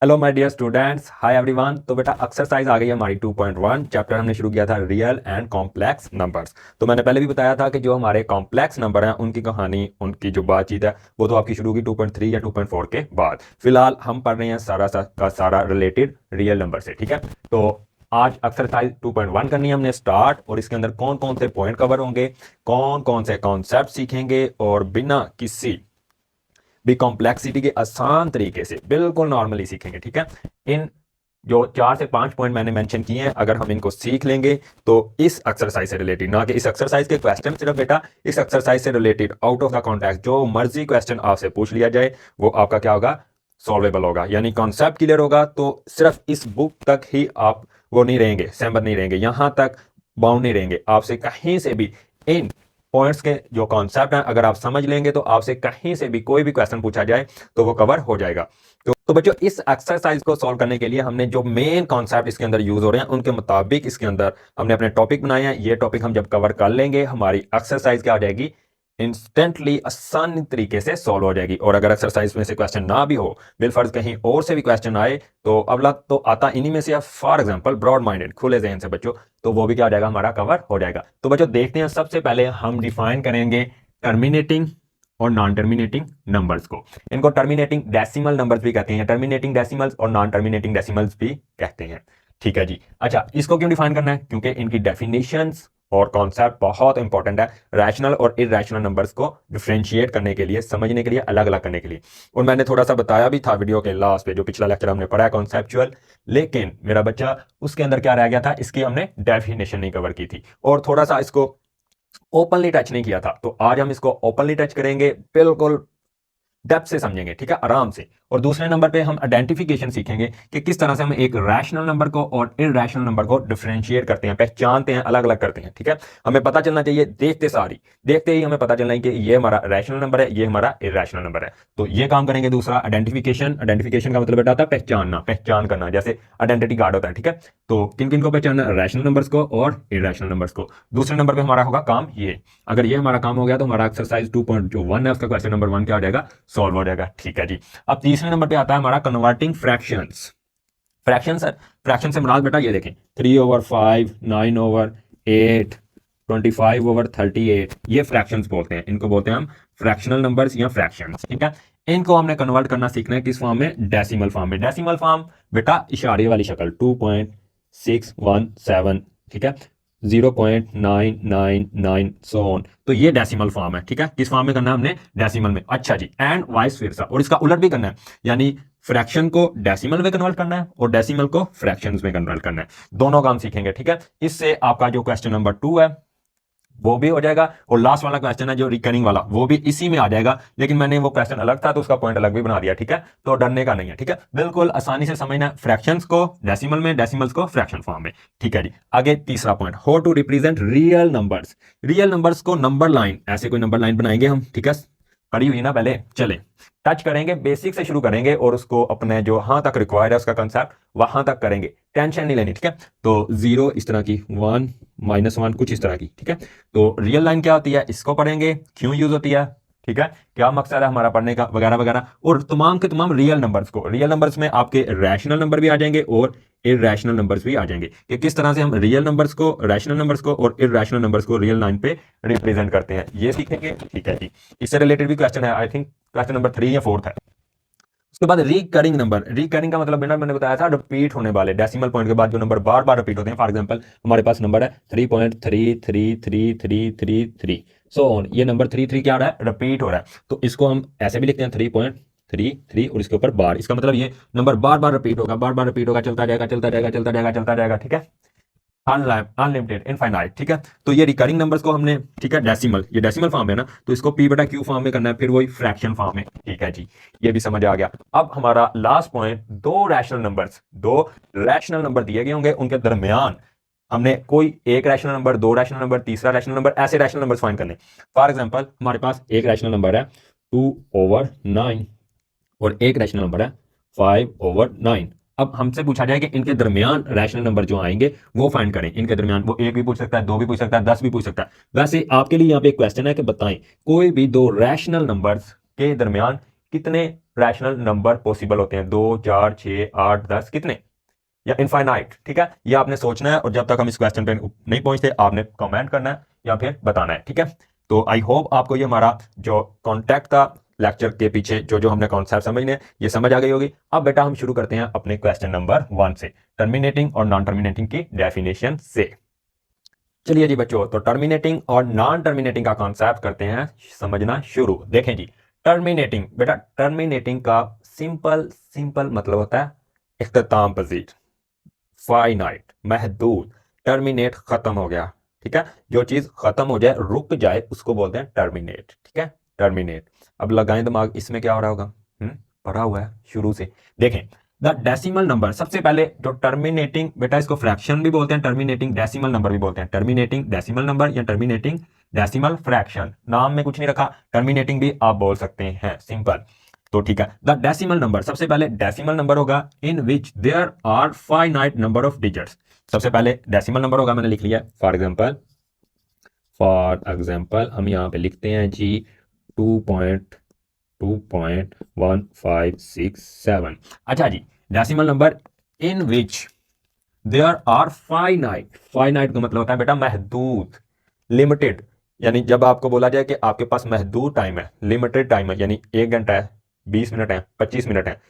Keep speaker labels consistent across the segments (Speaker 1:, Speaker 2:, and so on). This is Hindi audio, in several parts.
Speaker 1: Hello my dear students, hi everyone. तो बेटा एक्सरसाइज आ गई है हमारी 2.1। चैप्टर हमने शुरू किया था रियल एंड कॉम्प्लेक्स नंबर्स। तो मैंने पहले भी बताया था कि जो हमारे कॉम्प्लेक्स नंबर हैं उनकी कहानी, उनकी जो बातचीत है वो तो आपकी शुरू होगी 2.3 या 2.4 के बाद। फिलहाल हम पढ़ रहे हैं सारा का सारा रिलेटेड रियल नंबर से, ठीक है। तो आज एक्सरसाइज 2.1 करनी है हमने स्टार्ट, और इसके अंदर कौन कौन से पॉइंट कवर होंगे, कौन कौन से कॉन्सेप्ट सीखेंगे, और बिना किसी भी कॉम्प्लेक्सिटी के आसान तरीके से बिल्कुल नॉर्मली सीखेंगे, ठीक है। इन जो 4 से 5 पॉइंट मैंने मेंशन किए हैं, अगर हम इनको सीख लेंगे तो इस एक्सरसाइज से रिलेटेड, ना कि इस एक्सरसाइज के क्वेश्चन सिर्फ बेटा, इस एक्सरसाइज से related out of the context जो मर्जी क्वेश्चन आपसे पूछ लिया जाए वो आपका क्या होगा, सॉल्वेबल होगा। यानी कॉन्सेप्ट क्लियर होगा तो सिर्फ इस बुक तक ही आप वो नहीं रहेंगे, सहमत नहीं रहेंगे, यहां तक बाउंड नहीं रहेंगे। आपसे कहीं से भी इन पॉइंट्स के जो कॉन्सेप्ट हैं अगर आप समझ लेंगे तो आपसे कहीं से भी कोई भी क्वेश्चन पूछा जाए तो वो कवर हो जाएगा। तो बच्चों, इस एक्सरसाइज को सॉल्व करने के लिए हमने जो मेन कॉन्सेप्ट इसके अंदर यूज हो रहे हैं उनके मुताबिक इसके अंदर हमने अपने टॉपिक बनाए हैं। ये टॉपिक हम जब कवर कर लेंगे हमारी एक्सरसाइज क्या हो जाएगी, इंस्टेंटली आसान तरीके से सॉल्व हो जाएगी। और अगर एक्सरसाइज में से क्वेश्चन ना भी हो, बिलफर्ज कहीं और से भी क्वेश्चन आए, तो अगला तो आता इन्हीं में से, फॉर एग्जांपल ब्रॉड माइंडेड, खुले जहन से बच्चों, तो वो भी क्या हो जाएगा, हमारा कवर हो जाएगा। तो बच्चों देखते हैं, सबसे पहले हम डिफाइन करेंगे टर्मिनेटिंग और नॉन टर्मिनेटिंग नंबर्स को। इनको टर्मिनेटिंग डेसिमल नंबर्स भी कहते हैं, टर्मिनेटिंग डेसिमल्स और नॉन टर्मिनेटिंग डेसिमल्स भी कहते हैं, ठीक है जी। अच्छा, इसको क्यों डिफाइन करना है, क्योंकि इनकी डेफिनेशंस और कॉन्सेप्ट बहुत इंपॉर्टेंट है रैशनल और इरैशनल नंबर्स को डिफरेंशिएट करने के लिए, समझने के लिए, अलग अलग करने के लिए। और मैंने थोड़ा सा बताया भी था वीडियो के लास्ट पे, जो पिछला लेक्चर हमने पढ़ा है कॉन्सेप्चुअल, लेकिन मेरा बच्चा उसके अंदर क्या रह गया था, इसकी हमने डेफिनेशन नहीं कवर की थी और थोड़ा सा इसको ओपनली टच नहीं किया था। तो आज हम इसको ओपनली टच करेंगे, बिल्कुल डेप्थ से समझेंगे, ठीक है, आराम से। और दूसरे नंबर पे हम आइडेंटिफिकेशन सीखेंगे कि किस तरह से हम एक रैशनल नंबर को और इरैशनल नंबर को डिफरेंशिएट करते हैं, पहचानते हैं, अलग अलग करते हैं, ठीक है। हमें पता चलना चाहिए देखते ही हमें पता चलना है कि ये हमारा रैशनल नंबर है, ये हमारा इरैशनल नंबर है। तो ये काम करेंगे। दूसरा आइडेंटिफिकेशन का मतलब बेटा होता है पहचानना, पहचान करना, जैसे आइडेंटिटी कार्ड होता है, ठीक है। तो किन किन को पहचानना, रैशनल नंबर्स को और इरैशनल नंबर्स को। दूसरे नंबर पे हमारा होगा काम ये। अगर ये हमारा काम हो गया तो हमारा एक्सरसाइज 2.1 है, उसका क्वेश्चन नंबर 1 क्या हो जाएगा, सॉल्व हो जाएगा, ठीक है जी। अब तीसरे नंबर पे आता है हमारा कन्वर्टिंग फ्रैक्शंस। फ्रैक्शन से मुराद बेटा ये देखें, 3/5, 9/8, 25/38, ये फ्रैक्शंस बोलते हैं, इनको बोलते हैं हम फ्रैक्शनल नंबर्स या फ्रैक्शंस, ठीक है। इनको हमने कन्वर्ट करना सीखना है किस फॉर्म में, डेसिमल फॉर्म में। डेसिमल फॉर्म बेटा इशारे वाली शक्ल, 2.617, ठीक है, 0.999 सो ऑन। तो ये डेसिमल फॉर्म है, ठीक है। किस फॉर्म में करना है हमने, डेसिमल में। अच्छा जी, एंड वाइस वर्सा, और इसका उलट भी करना है, यानी फ्रैक्शन को डेसिमल में कन्वर्ट करना है और डेसिमल को फ्रैक्शंस में कन्वर्ट करना है। दोनों काम सीखेंगे, ठीक है। इससे आपका जो क्वेश्चन नंबर 2 है वो भी हो जाएगा, और लास्ट वाला क्वेश्चन है जो रिकरिंग वाला, वो भी इसी में आ जाएगा। लेकिन मैंने वो क्वेश्चन अलग था तो उसका पॉइंट अलग भी बना दिया, ठीक है। तो डरने का नहीं है, ठीक है, बिल्कुल आसानी से समझना, फ्रैक्शंस को डेसिमल में, डेसिमल्स को फ्रैक्शन फॉर्म में, ठीक है जी। आगे तीसरा point, how to represent real numbers. Real numbers को नंबर लाइन, ऐसे कोई नंबर लाइन बनाएंगे हम, ठीक है, पढ़ी हुई ना पहले, चले टच करेंगे, बेसिक से शुरू करेंगे और उसको अपने जो हाँ तक रिक्वायर्ड है उसका कंसेप्ट वहां तक करेंगे, टेंशन नहीं लेनी, ठीक है। तो 0 इस तरह की, 1 -1 कुछ इस तरह की, ठीक है। तो रियल लाइन क्या होती है, इसको पढ़ेंगे, क्यों यूज होती है, ठीक है, क्या मकसद है हमारा पढ़ने का, वगैरह वगैरह। और तमाम के तमाम रियल नंबर्स को, रियल नंबर्स में आपके रैशनल नंबर भी आ जाएंगे और इरैशनल नंबर्स भी आ जाएंगे, कि किस तरह से हम रियल नंबर्स को, रैशनल नंबर्स को और इरैशनल नंबर्स को रियल लाइन पे रिप्रेजेंट करते हैं, ये सीखेंगे, ठीक है जी। इससे रिलेटेड भी क्वेश्चन है, आई थिंक क्वेश्चन नंबर 3 या 4 है। उसके बाद रिकरिंग नंबर। रिकरिंग का मतलब बेटा मैंने बताया था रिपीट होने वाले, डेसिमल पॉइंट के बाद जो नंबर बार बार रिपीट होते हैं। फॉर एग्जांपल हमारे पास नंबर है 3.33333 सो ऑन, ये नंबर 33 क्या हो रहा है, रिपीट हो रहा है। तो इसको हम ऐसे भी लिखते हैं 3.33 और इसके ऊपर बार, इसका मतलब ये नंबर बार बार रिपीट होगा, बार बार रिपीट होगा, चलता जाएगा, चलता जाएगा, चलता जाएगा, चलता जाएगा, ठीक है, अनलिमिटेड, इनफाइनाइट, ठीक है। तो ये रिकरिंग नंबर्स को हमने, ठीक है, डेसिमल, ये डेसिमल फॉर्म है ना, तो इसको पी बटा क्यू फॉर्म में करना है, फिर वही फ्रैक्शन फॉर्म में, ठीक है जी। ये भी समझ आ गया। अब हमारा लास्ट पॉइंट, दो रैशनल नंबर दिए गए होंगे, उनके दरमियान हमने कोई एक रैशनल नंबर, दो रैशनल नंबर, तीसरा रैशनल नंबर, ऐसे रैशनल नंबर फाइंड करने। फॉर एग्जांपल हमारे पास एक रैशनल नंबर है 2/9 और एक रैशनल नंबर है 5/9। अब हमसे पूछा जाए कि इनके दरमियान रैशनल नंबर जो आएंगे वो फाइंड करें। इनके दरमियान वो एक भी पूछ सकता है, दो भी पूछ सकता है, 10 भी पूछ सकता है। वैसे आपके लिए यहाँ पे एक क्वेश्चन है कि बताएं कोई भी दो रैशनल नंबर्स के दरमियान कितने रैशनल नंबर पॉसिबल होते हैं, 2 4 6 8 10 कितने, या इनफाइनाइट। ठीक है, ये आपने सोचना है और जब तक हम इस क्वेश्चन पे नहीं पहुंचते आपने कमेंट करना है या फिर बताना है। ठीक है, तो आई होप आपको ये हमारा जो कॉन्टेक्ट था लेक्चर के पीछे जो जो हमने कॉन्सेप्ट समझने ये समझ आ गई होगी। अब बेटा हम शुरू करते हैं अपने क्वेश्चन नंबर 1 से, टर्मिनेटिंग और नॉन टर्मिनेटिंग की डेफिनेशन से। चलिए जी बच्चों, तो टर्मिनेटिंग और नॉन टर्मिनेटिंग का कॉन्सेप्ट करते हैं समझना शुरू। देखें जी, टर्मिनेटिंग, बेटा टर्मिनेटिंग का सिंपल सिंपल मतलब होता है इख्तिताम पजीर, फाइनाइट, महदूद। टर्मिनेट खत्म हो गया। ठीक है, जो चीज खत्म हो जाए, रुक जाए, उसको बोलते हैं टर्मिनेट। ठीक है, टर्मिनेट। अब लगाएं दिमाग, इसमें क्या हो रहा होगा, पढ़ा हुआ है शुरू से। देखें, द डेसिमल नंबर, सबसे पहले जो टर्मिनेटिंग, बेटा इसको फ्रैक्शन भी बोलते हैं, टर्मिनेटिंग डेसिमल नंबर भी बोलते हैं, टर्मिनेटिंग डेसिमल नंबर या टर्मिनेटिंग डेसिमल फ्रैक्शन। नाम में कुछ नहीं रखा, टर्मिनेटिंग भी आप बोल सकते हैं, सिंपल। तो ठीक है, द डेसिमल नंबर, सबसे पहले डेसिमल नंबर होगा in which there are finite number of digits. सबसे पहले डेसिमल नंबर होगा, मैंने लिख लिया। फॉर एग्जाम्पल हम यहाँ पे लिखते हैं जी 2.2.1567। अच्छा जी, decimal number in which there are finite, finite का मतलब होता है बेटा महदूद, लिमिटेड। यानी जब आपको बोला जाए कि आपके पास महदूद टाइम है, लिमिटेड टाइम है, यानी 1 घंटा है, 20 मिनट है, 25 मिनट है,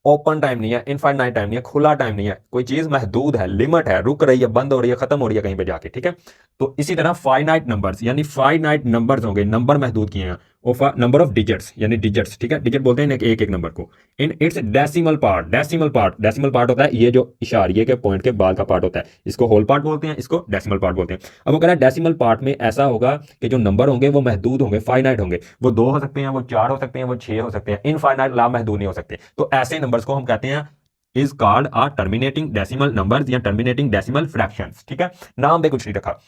Speaker 1: ओपन टाइम नहीं है, इनफाइनाइट टाइम नहीं है, खुला टाइम नहीं है, कोई चीज महदूद है, लिमिट है, रुक रही है, बंद हो रही है, खत्म हो रही है कहीं पे जाके। ठीक है, तो इसी तरह फाइनाइट नंबर्स, यानी फाइनाइट नंबर्स होंगे, नंबर महदूद किए हैं, और नंबर ऑफ डिजिट्स, यानी डिजिट्स। ठीक है, डिजिट बोलते हैं एक एक नंबर को। In its decimal part, decimal part, decimal part होता है ये जो इशारिये के पॉइंट के बाद का पार्ट होता है, इसको होल पार्ट बोलते हैं, इसको डेसिमल पार्ट बोलते हैं। अब वो कह रहा है डेसिमल पार्ट में ऐसा होगा कि जो नंबर होंगे वो महदूद होंगे, फाइनाइट होंगे, वो 2 हो सकते हैं, वो 4 हो सकते हैं, वो 6 हो सकते हैं, इनफाइनाइट लामहदूद नहीं हो सकते। तो ऐसे नंबर्स को हम कहते हैं is called a terminating decimal numbers या टर्मिनेटिंग डेसिमल फ्रैक्शंस। ठीक है, नाम पे कुछ नहीं रखा।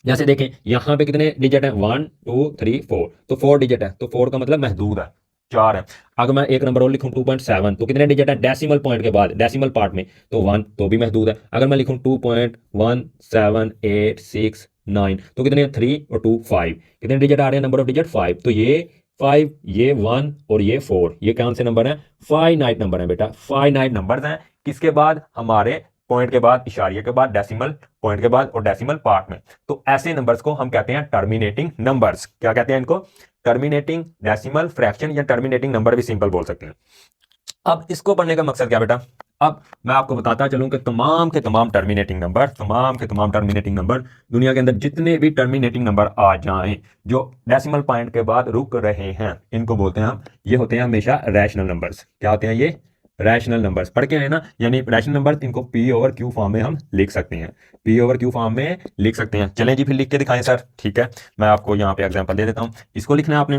Speaker 1: जैसे देखें यहाँ पे कितने डिजिट है, 1 2 3 4, तो 4 डिजिट है, तो 4 का मतलब महदूद है, 4 है। अगर मैं एक नंबर और लिखूं 2.7, तो कितने डिजिट है डेसिमल पॉइंट के बाद, डेसिमल पार्ट में, तो 1, तो भी महदूद है। अगर मैं लिखूं 2.1786 9, तो कितने 3 और 2 5, कितने डिजिट आ रहे हैं, नंबर ऑफ डिजिट 5, तो ये 5, ये 1 और ये 4, ये कौन से नंबर है, फाइनाइट नंबर है बेटा, फाइनाइट नंबर्स हैं। किसके बाद, हमारे पॉइंट के बाद, इशारिये के बाद, डेसिमल पॉइंट के बाद और डेसिमल पार्ट में। तो ऐसे नंबर्स को हम कहते हैं टर्मिनेटिंग नंबर्स। क्या कहते हैं इनको, टर्मिनेटिंग डेसिमल फ्रैक्शन या टर्मिनेटिंग नंबर भी सिंपल बोल सकते हैं। अब इसको पढ़ने का मकसद क्या बेटा, अब मैं आपको बताता चलूं कि तमाम के तमाम टर्मिनेटिंग नंबर, तमाम के तमाम टर्मिनेटिंग नंबर, दुनिया के अंदर जितने भी टर्मिनेटिंग नंबर आ जाएं जो डेसिमल पॉइंट के बाद रुक रहे हैं, इनको बोलते हैं हम, ये होते हैं हमेशा रैशनल नंबर्स। क्या होते हैं ये, रैशनल नंबर्स। पढ़ के आए ना, यानी रैशनल नंबर, इनको पी ओवर क्यू फॉर्म में हम लिख सकते हैं, पी ओवर क्यू फॉर्म में लिख सकते हैं। चलें जी, फिर लिख के दिखाएं सर। ठीक है, मैं आपको यहाँ पे एग्जांपल दे देता हूँ। इसको लिखना है आपने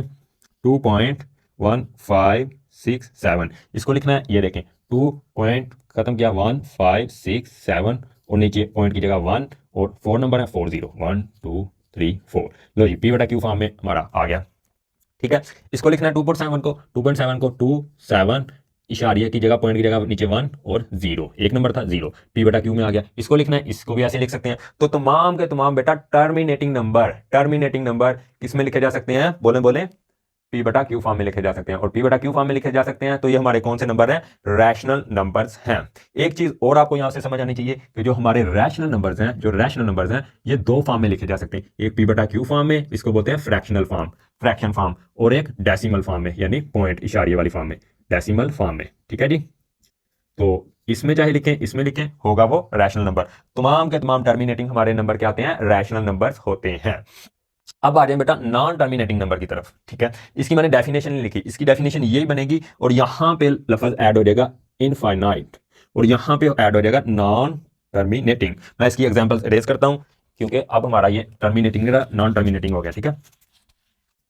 Speaker 1: 2.1567, इसको लिखना है, ये देखें 2 पॉइंट खत्म किया 1567 और नीचे पॉइंट की जगह 1 और 4 नंबर है 40, 1 2 3 4। लो जी, पी बटा क्यू फॉर्म में हमारा आ गया। ठीक है, इसको लिखना है 2.7 को, 2.7 इशारिया की जगह, पॉइंट की जगह नीचे 1 और 0, एक नंबर था 0, पी बटा क्यू में आ गया। इसको लिखना है, इसको भी ऐसे लिख सकते हैं। तो तमाम के तमाम बेटा टर्मिनेटिंग नंबर, टर्मिनेटिंग नंबर किस में लिखे जा सकते हैं, बोले बोले, पी बटा क्यू फॉर्म में लिखे जा सकते हैं। और पी बटा क्यू फॉर्म में लिखे जा सकते हैं, तो ये हमारे कौन से नंबर हैं, रैशनल नंबर्स हैं। एक चीज और आपको यहां से समझ आनी चाहिए कि जो हमारे रैशनल नंबर्स हैं, जो रैशनल नंबर्स हैं, ये 2 फॉर्म में लिखे जा सकते हैं। एक पी बटा क्यू फॉर्म में, इसको बोलते हैं फ्रैक्शनल फॉर्म, फ्रैक्शन फॉर्म, और एक डेसिमल फॉर्म में, यानी पॉइंट इशारिये वाली फॉर्म में, डेसिमल फॉर्म में। ठीक है जी, तो इसमें चाहे लिखें, इसमें लिखें, होगा वो रैशनल नंबर। तमाम के तमाम टर्मिनेटिंग हमारे नंबर क्या होते हैं, रैशनल नंबर्स होते हैं। अब आ जाए बेटा नॉन टर्मिनेटिंग नंबर की तरफ। ठीक है, इसकी मैंने डेफिनेशन नहीं लिखी, इसकी डेफिनेशन यही बनेगी, और यहां पे लफ्ज ऐड हो जाएगा इनफाइनाइट, और यहां पे ऐड हो जाएगा नॉन टर्मिनेटिंग। मैं इसकी एग्जांपल्स इरेज करता हूं, क्योंकि अब हमारा ये टर्मिनेटिंग नॉन टर्मिनेटिंग हो गया। ठीक है,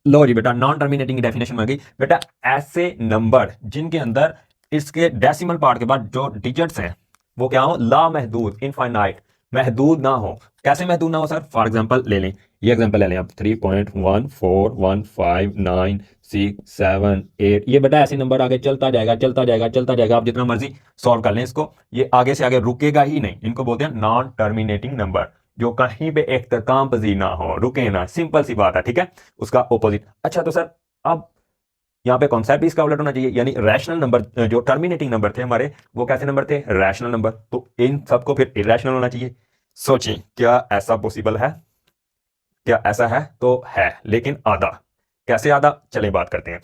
Speaker 1: लो जी बेटा, नॉन टर्मिनेटिंग की डेफिनेशन बन गई बेटा, ऐसे नंबर जिनके अंदर इसके डेसिमल पार्ट के बाद जो डिजिट्स हैं वो क्या हो, लामहदूद, इनफाइनाइट, महदूद ना हो। कैसे महदूद ना हो सर, फॉर एग्जांपल ले लें, ये एग्जांपल ले लें आप, 3.1415967 ये बेटा ऐसे नंबर आगे चलता जाएगा, चलता जाएगा, चलता जाएगा, आप जितना मर्जी सॉल्व कर लें इसको, ये आगे से आगे रुकेगा ही नहीं। इनको बोलते हैं नॉन टर्मिनेटिंग नंबर, जो कहीं पे इख्तिताम पजीर ना हो, रुके ना, सिंपल सी बात है। ठीक है, उसका ऑपोजिट। अच्छा तो सर अब यहाँ पे कॉन्सेप्ट भी इसका उलट होना चाहिए, यानी रैशनल नंबर जो टर्मिनेटिंग नंबर थे हमारे वो कैसे नंबर थे, रैशनल नंबर, तो इन सबको फिर इरेशनल होना चाहिए। सोचिए क्या ऐसा पॉसिबल है, क्या ऐसा है, तो है, लेकिन आधा। कैसे आधा, चलिए बात करते हैं।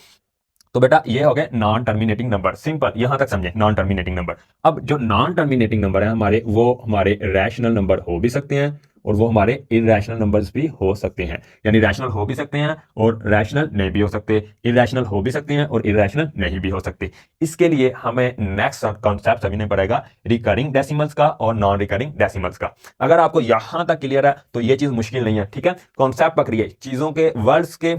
Speaker 1: तो बेटा ये हो गए नॉन टर्मिनेटिंग नंबर, सिंपल, यहां तक समझे, नॉन टर्मिनेटिंग नंबर। अब जो नॉन टर्मिनेटिंग नंबर है हमारे, वो हमारे रैशनल नंबर हो भी सकते हैं और वो हमारे इरेशनल नंबर्स भी हो सकते हैं, यानी रैशनल हो भी सकते हैं और रैशनल नहीं भी हो सकते, इरेशनल हो भी सकते हैं और इरेशनल नहीं भी हो सकते। इसके लिए हमें नेक्स्ट कॉन्सेप्ट समझना पड़ेगा रिकरिंग डेसिमल्स का और नॉन रिकरिंग डेसिमल्स का। अगर आपको यहां तक क्लियर है तो ये चीज मुश्किल नहीं है, ठीक है। कॉन्सेप्ट पकड़िए, चीजों के वर्ड्स के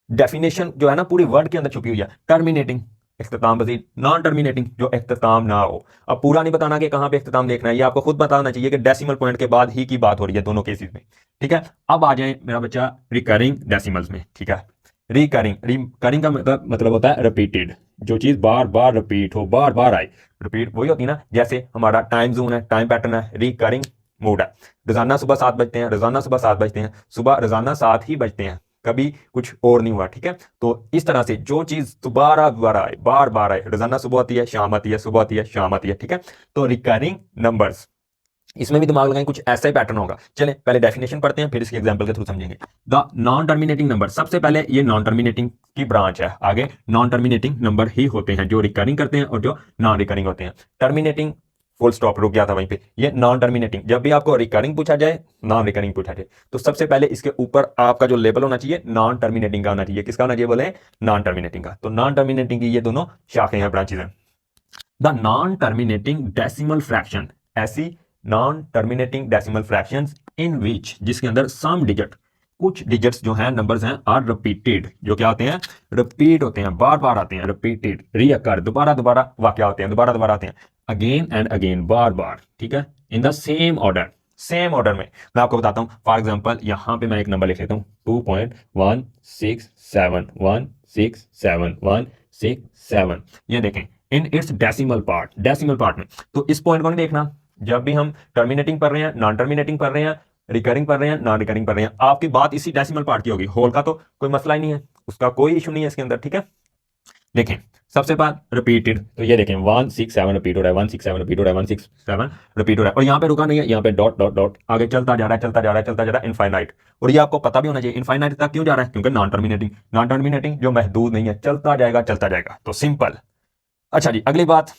Speaker 1: डेफिनेशन जो है ना पूरी वर्ड के अंदर छुपी हुई है। टर्मिनेटिंग इख्तिताम पजीर, नॉन टर्मिनेटिंग जो इख्तिताम ना हो। अब पूरा नहीं बताना कि कहां पे इख्तिताम देखना है, ये आपको खुद बताना चाहिए कि डेसिमल पॉइंट के बाद ही की बात हो रही है दोनों केसेस में, ठीक है। अब आ जाए मेरा बच्चा रिकरिंग डेसिमल्स में, ठीक है। रिकरिंग का मतलब होता है रिपीटेड, जो चीज बार बार रिपीट हो, बार बार आए। रिपीट वही होती है ना, जैसे हमारा टाइम जोन है, टाइम पैटर्न है, रिकरिंग मोड है। रोजाना सुबह 7 बजते हैं, रोजाना सुबह 7 बजते हैं, सुबह रोजाना 7 ही बजते हैं, कभी कुछ और नहीं हुआ, ठीक है। तो इस तरह से जो चीज दोबारा दोबारा आए, बार बार आए, रोजाना सुबह आती है, शाम आती है, सुबह आती है, शाम आती है, ठीक है। तो रिकरिंग नंबर्स, इसमें भी दिमाग लगाएं, कुछ ऐसा ही पैटर्न होगा। चलें पहले डेफिनेशन पढ़ते हैं, फिर इसके एग्जांपल के थ्रू समझेंगे। द नॉन टर्मिनेटिंग नंबर, सबसे पहले ये नॉन टर्मिनेटिंग की ब्रांच है, आगे नॉन टर्मिनेटिंग नंबर ही होते हैं जो रिकरिंग करते हैं और जो नॉन रिकरिंग होते हैं। टर्मिनेटिंग फुल स्टॉप, रुक गया था वहीं पे। ये नॉन टर्मिनेटिंग, जब भी आपको रिकरिंग पूछा जाए, नॉन रिकरिंग पूछा जाए, तो सबसे पहले इसके ऊपर आपका जो लेबल होना चाहिए नॉन टर्मिनेटिंग का होना चाहिए। किसका होना चाहिए बोले, नॉन टर्मिनेटिंग का। तो नॉन टर्मिनेटिंग की ये दोनों शाखें हैं, ब्रांचेज हैं। The non terminating decimal fraction, ऐसी नॉन टर्मिनेटिंग डेसिमल फ्रैक्शंस इन विच, जिसके अंदर सम डिजिट, कुछ डिजिट्स जो हैं, नंबर्स हैं, आर रिपीटेड, जो क्या होते हैं, रिपीट होते हैं, बार बार आते हैं, रिपीटेड, रीअकर, दोबारा दोबारा वाकया होते हैं, दोबारा दोबारा आते हैं, अगेन एंड अगेन, बार बार, ठीक है, in the same order, same order में। मैं आपको बताता हूं, फॉर एग्जांपल यहां पे मैं एक नंबर लिख लेता हूं 2.167 ये देखें in its decimal part, decimal part में। तो इस पॉइंट को नहीं देखना, जब भी हम टर्मिनेटिंग पढ़ रहे हैं, नॉन टर्मिनेटिंग पढ़ रहे हैं, रिकरिंग पढ़ रहे हैं, नॉन रिकरिंग पढ़ रहे हैं, आपकी बात इसी डेसिमल पार्ट की होगी। होल का तो कोई मसला ही नहीं है, उसका कोई इशू नहीं है इसके अंदर, ठीक है। देखें सबसे बाद रिपीटेड, तो ये देखें 167 रिपीट हो रहा है, 167 रिपीट हो रहा है, 167 रिपीट हो रहा है, और यहाँ पे रुका नहीं है, यहाँ पे डॉट डॉट डॉट आगे चलता जा रहा है, चलता जा रहा है, चलता जा रहा है, इनफाइनाइट। और ये आपको पता भी होना चाहिए इनफाइनाइट तक क्यों जा रहा है, क्योंकि नॉन टर्मिनेटिंग, नॉन टर्मिनेटिंग जो महदूद नहीं है, चलता जाएगा, चलता जाएगा, तो सिंपल। अच्छा जी, अगली बात,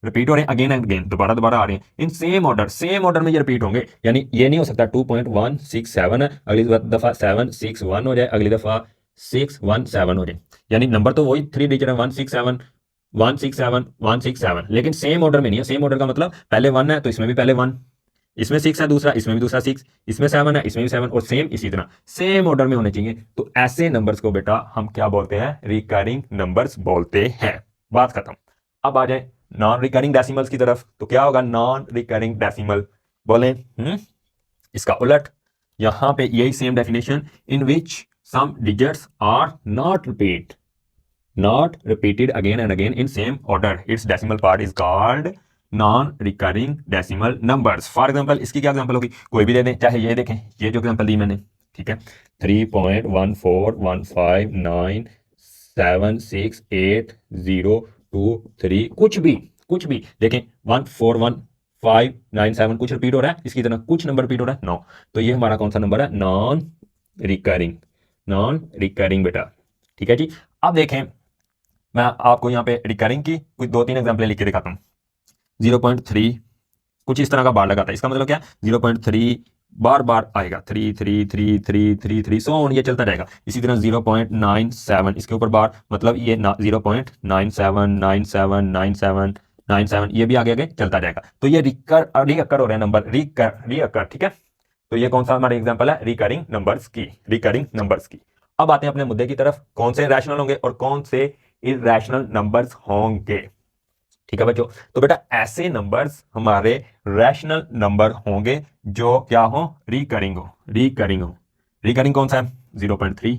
Speaker 1: रिपीट हो रहे हैं अगेन एंड अगेन, दोबारा दोबारा आ रहे हैं, इन सेम ऑर्डर, सेम ऑर्डर में ये रिपीट होंगे। यानी ये नहीं हो सकता 2.167 है, अगली दफा 761 हो जाए, अगली दफा 617 हो जाए, यानी नंबर तो वही 3 डिजिट है, 167 167 167, लेकिन सेम ऑर्डर में नहीं है। सेम ऑर्डर का मतलब पहले 1 है तो इसमें भी पहले 1, इसमें 6 है दूसरा, इसमें भी दूसरा 6, इसमें 7 है, इसमें भी 7, और सेम इसी तरह सेम ऑर्डर में होने चाहिए। तो ऐसे नंबर्स को बेटा हम क्या बोलते हैं, रिकरिंग नंबर्स बोलते हैं। बात खत्म। अब आ जाए नॉन रिकरिंग डेसिमल्स की तरफ, तो क्या होगा नॉन रिकरिंग डेसिमल, बोले इसका उलट। यहां पे यही same definition, in which some digits are not repeated again and again in same order, its decimal part is called non recurring decimal numbers. For example इसकी क्या एग्जांपल होगी, कोई भी दे दें, चाहे ये देखें, ये जो एग्जांपल दी मैंने, ठीक है, 3.14159768023, कुछ भी देखें, 141597 कुछ रिपीट हो रहा है, इसकी तरह कुछ नंबर रिपीट हो रहा है, 9, तो ये हमारा कौन सा नंबर है, नॉन रिकरिंग बेटा, ठीक है जी। अब देखें मैं आपको यहाँ पे रिकरिंग की कुछ 2-3 एग्जाम्पल लिख के दिखाता हूँ। 0.3 कुछ इस तरह का बार लगाता है, इसका मतलब क्या, 0.3 बार बार आएगा, 3 सो ऑन, ये चलता रहेगा। इसी तरह 0.97 इसके ऊपर बार, मतलब ये 0.97979797, ये भी आगे आगे चलता जाएगा। तो ये रिकर हो रहे हैं नंबर, रिकर, ठीक है। तो ये कौन सा हमारा एग्जांपल है, रिकरिंग नंबर्स की। अब आते हैं अपने मुद्दे की तरफ, कौन से रैशनल होंगे और कौन से इरैशनल नंबर्स होंगे, ठीक है बच्चों। तो बेटा ऐसे नंबर्स हमारे रैशनल नंबर होंगे जो क्या हो, रिकरिंग हो। रिकरिंग कौन सा है, 0.3,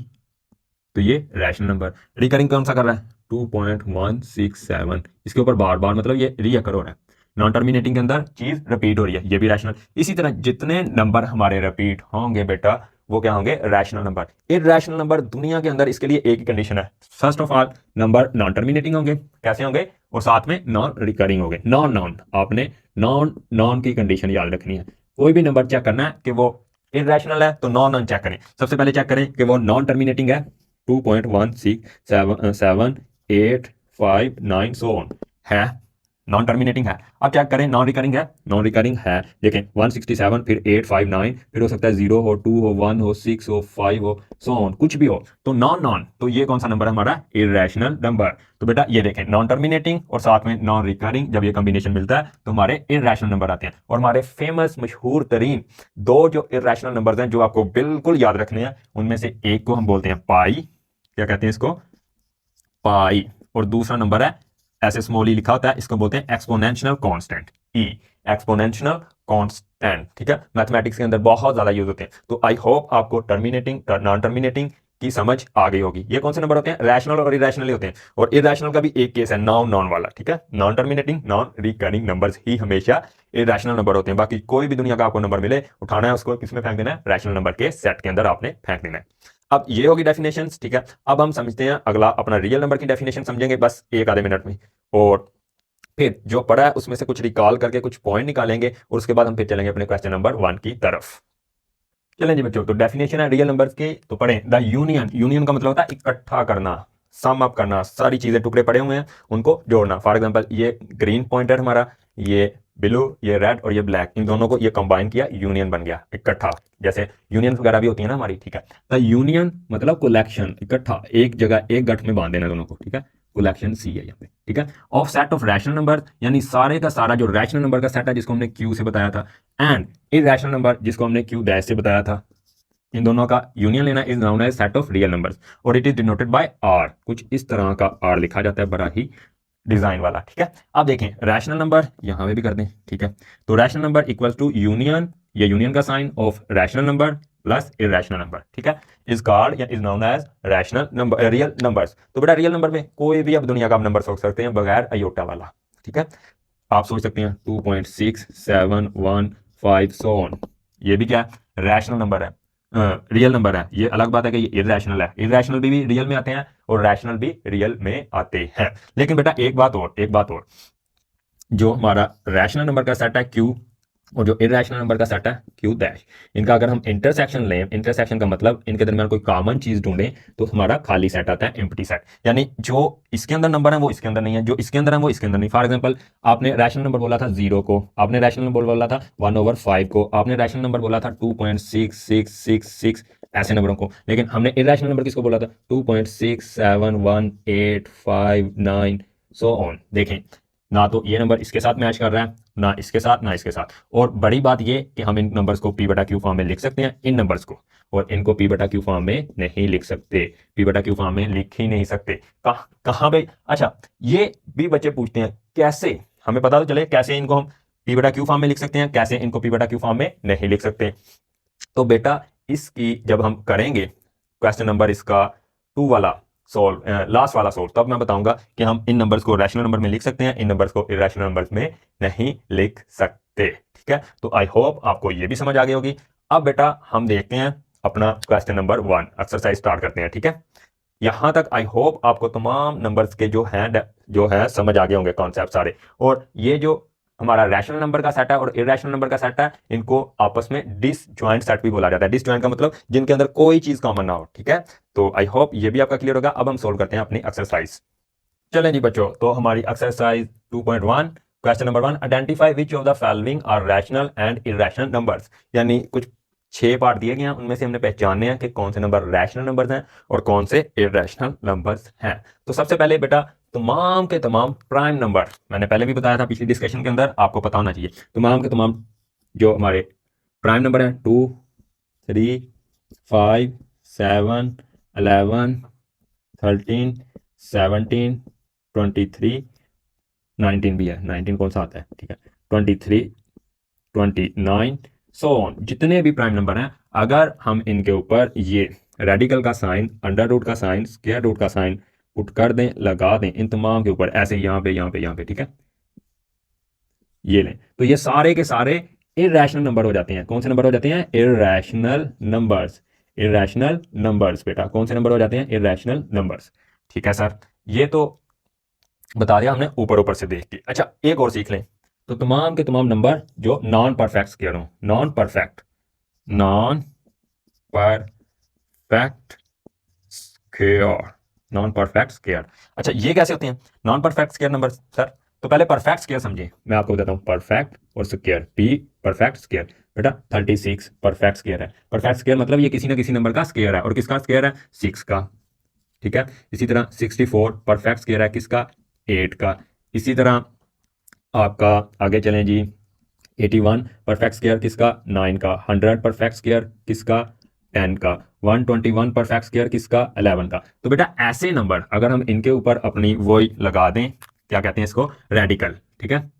Speaker 1: तो ये रैशनल नंबर। रिकरिंग कौन सा कर रहा है, 2.167, इसके ऊपर बार बार, मतलब ये रीअकर हो रहा है। नॉन टर्मिनेटिंग के अंदर चीज रिपीट हो रही है, ये भी रैशनल। इसी तरह जितने नंबर हमारे रिपीट होंगे बेटा वो क्या होंगे, रैशनल नंबर। इरैशनल नंबर दुनिया के अंदर इसके लिए एक ही कंडीशन है, first of all number non terminating होंगे, कैसे होंगे, और साथ में नॉन रिकरिंग होंगे। नॉन नॉन आपने नॉन नॉन की कंडीशन याद रखनी है। कोई भी नंबर चेक करना है कि वो इरैशनल है तो नॉन नॉन चेक करें। सबसे पहले चेक करें कि वो नॉन टर्मिनेटिंग है, 2.167859 सो ऑन है, नॉन टर्मिनेटिंग है। अब चेक करें नॉन रिकरिंग है, नॉन रिकरिंग है, देखें 167 फिर 859 फिर हो सकता है 0 हो, 2 हो, 1 हो, 6 हो, 5 हो, सो ऑन कुछ भी हो, तो नॉन नॉन, तो ये कौन सा नंबर है हमारा, इरैशनल नंबर। तो बेटा ये देखें नॉन टर्मिनेटिंग और साथ में नॉन रिकरिंग, जब ये कॉम्बिनेशन मिलता है तो हमारे इरैशनल नंबर आते हैं। और हमारे फेमस मशहूर तरीन दो जो इरैशनल नंबर्स हैं जो आपको बिल्कुल याद रखने हैं, उनमें से एक को हम बोलते हैं पाई, क्या कहते हैं इसको, पाई, और दूसरा नंबर है ऐसे स्मॉल ई लिखा होता है, इसको बोलते हैं एक्सपोनेंशियल कांस्टेंट, ई, एक्सपोनेंशियल कांस्टेंट। ठीक है, मैथमेटिक्स के अंदर बहुत ज्यादा यूज होते हैं। तो आई होप आपको टर्मिनेटिंग नॉन टर्मिनेटिंग की समझ आ गई होगी। ये कौन से नंबर होते हैं, रैशनल और इरैशनल होते हैं। और इरैशनल का भी एक केस है नॉन नॉन वाला, ठीक है, non terminating non recurring numbers ही हमेशा इरैशनल नंबर होते हैं। बाकी कोई भी दुनिया का आपको नंबर मिले, उठाना है उसको किसमें फेंक देना है, रैशनल नंबर के सेट के अंदर आपने फेंक देना है। अब ये होगी डेफिनेशन, ठीक है। अब हम समझते हैं अगला अपना रियल नंबर की डेफिनेशन समझेंगे बस एक आधे मिनट में, और फिर जो पढ़ा है उसमें से कुछ रिकॉल करके कुछ पॉइंट निकालेंगे, और उसके बाद हम फिर चलेंगे अपने क्वेश्चन नंबर 1 की तरफ। चलें जी बच्चों, तो डेफिनेशन है रियल नंबर्स की, तो पढ़ें। द यूनियन, यूनियन का मतलब होता है इकट्ठा करना, सम अप करना, सारी चीजें टुकड़े पड़े हुए हैं उनको जोड़ना। फॉर एग्जांपल ये ग्रीन पॉइंटर हमारा, ये ब्लू, ये रेड और ये ब्लैक, इन दोनों को ये कंबाइन किया, यूनियन बन गया, इकट्ठा। जैसे यूनियन वगैरह भी होती है ना हमारी, ठीक है। द यूनियन मतलब कलेक्शन, इकट्ठा, एक जगह एक गठ में बांध देना दोनों को, ठीक है, कलेक्शन सी है यहाँ पे, ठीक है। Of set of rational number, यानी सारे का सारा जो रैशनल नंबर का सेट है जिसको हमने क्यू से बताया था, एंड इरैशनल नंबर जिसको हमने क्यू डैश से बताया था, इन दोनों का यूनियन लेना is known as set of real numbers, और it is denoted by R, कुछ इस तरह का आर लिखा जाता है, बड़ा ही डिजाइन वाला, ठीक है। अब देखें रैशनल नंबर यहां पे भी कर दें, ठीक है। तो rational number equals to union, ये यूनियन का sign of rational number plus irrational number, ठीक है, इज कॉल्ड या is known as rational number, real numbers. तो बेटा रियल नंबर में कोई भी अब दुनिया का आप नंबर सोच सकते हैं बगैर अयोटा वाला, ठीक है। आप सोच सकते हैं 2.6715 सो ऑन, ये भी क्या है, रैशनल नंबर है, रियल नंबर है। ये अलग बात है कि ये इरैशनल है, इरैशनल भी रियल में आते हैं और रैशनल भी रियल में आते हैं। लेकिन बेटा एक बात और, एक बात और, जो हमारा रैशनल नंबर का सेट है क्यू, और जो इरैशनल नंबर का सेट है क्यू डैश, इनका अगर हम इंटरसेक्शन लें, इंटरसेक्शन का मतलब इनके दरमियान कोई कॉमन चीज ढूंढें, तो हमारा खाली सेट आता है, एम्प्टी सेट। यानी जो इसके अंदर नंबर है वो इसके अंदर नहीं है, जो इसके अंदर है वो इसके अंदर नहीं। फॉर एग्जांपल आपने रैशनल नंबर बोला था 0 को, आपने रैशनल नंबर बोला था 1/5 को, आपने रैशनल नंबर बोला था 2.6666, ऐसे नंबरों को। लेकिन हमने इरैशनल नंबर किसको बोला था, 2.671859 सो ऑन। देखें ना तो ये नंबर इसके साथ मैच कर रहा है, ना इसके साथ, ना इसके साथ। और बड़ी बात ये कि हम इन नंबर्स को पी बटा क्यू फॉर्म में लिख सकते हैं, इन नंबर्स को, और इनको पी बटा क्यू फॉर्म में नहीं लिख सकते, पी बटा क्यू फॉर्म में लिख ही नहीं सकते। कहाँ पे, अच्छा ये भी बच्चे पूछते हैं कैसे, हमें पता तो चले कैसे इनको हम पी बटा क्यू फॉर्म में लिख सकते हैं, कैसे इनको पी बटा क्यू फॉर्म में नहीं लिख सकते। तो बेटा इसकी जब हम करेंगे क्वेश्चन नंबर इसका 2 वाला सोल्व, लास्ट वाला सोल्व, तब मैं बताऊंगा कि हम इन नंबर्स को रैशनल नंबर में लिख सकते हैं, इन नंबर्स को इरैशनल नंबर्स में नहीं लिख सकते, ठीक है। तो आई होप आपको ये भी समझ आ गई होगी। अब बेटा हम देखते हैं अपना क्वेश्चन नंबर 1, एक्सरसाइज स्टार्ट करते हैं, ठीक है। यहां तक आई होप आपको तमाम नंबर्स के जो है समझ आ गए होंगे कॉन्सेप्ट सारे। और ये जो हमारा रैशनल नंबर का सेट है और इरैशनल नंबर का सेट है, इनको आपस में डिसजॉइंट सेट भी बोला जाता है। डिसजॉइंट का मतलब जिनके अंदर कोई चीज कॉमन ना हो, ठीक है। तो आई होप ये भी आपका क्लियर होगा। अब हम सोल्व करते हैं अपनी एक्सरसाइज। चलें जी बच्चों, तो हमारी exercise 2.1 question number 1, identify which of the following are rational and irrational numbers. यानी कुछ 6 पार्ट दिए गए हैं, उनमें से हमने पहचानने हैं कि कौन से नंबर रैशनल नंबर्स हैं और कौन से इरैशनल नंबर्स हैं। तो सबसे पहले बेटा तमाम के तमाम प्राइम नंबर, मैंने पहले भी बताया था पिछली डिस्कशन के अंदर, आपको पता होना चाहिए तमाम के तमाम जो हमारे प्राइम नंबर हैं 2, 3, 5, 7, 11, 13, 17, 23, 19 भी है, 19 कौन सा आता है, ठीक है, 23, 29 सो ऑन। जितने भी प्राइम नंबर हैं, अगर हम इनके ऊपर ये रेडिकल का साइन, अंडर रूट का साइन, स्क्वायर रूट का साइन पुट कर दें, लगा दें इन तमाम के ऊपर, ऐसे यहाँ पे यहाँ पे यहाँ पे, ठीक है, ये लें, तो ये सारे के सारे इरैशनल नंबर हो जाते हैं। कौन से नंबर हो जाते हैं, इरैशनल नंबर्स। Irrational numbers. बेटा कौन से नंबर हो जाते हैं? Irrational numbers. ठीक है सर, ये तो बता दिया हमने ऊपर ऊपर से देख के। अच्छा एक और सीख लें, तो तमाम के तमाम नंबर जो नॉन परफेक्ट स्क्वायर हो, non perfect square, non perfect square. अच्छा ये कैसे होते हैं non perfect square number sir? तो पहले परफेक्ट स्क्वायर समझिए, मैं आपको बताता हूँ परफेक्ट और स्क्वायर, पी परफेक्ट स्क्वायर। बेटा 36 परफेक्ट स्क्वायर है। परफेक्ट स्क्वायर मतलब ये किसी ना किसी नंबर का स्क्वायर है, और किसका स्क्वायर है? 6 का। ठीक है, इसी तरह 64 परफेक्ट स्क्वायर है किसका? 8 का। इसी तरह आपका आगे चलें जी, 81 परफेक्ट स्क्वायर किसका? 9 का। 100 परफेक्ट स्क्वायर किसका? 10 का। 121 परफेक्ट स्क्वायर किसका? 11 का। तो बेटा ऐसे नंबर अगर हम इनके ऊपर अपनी वही लगा दें, क्या कहते हैं इसको? रेडिकल। ठीक है,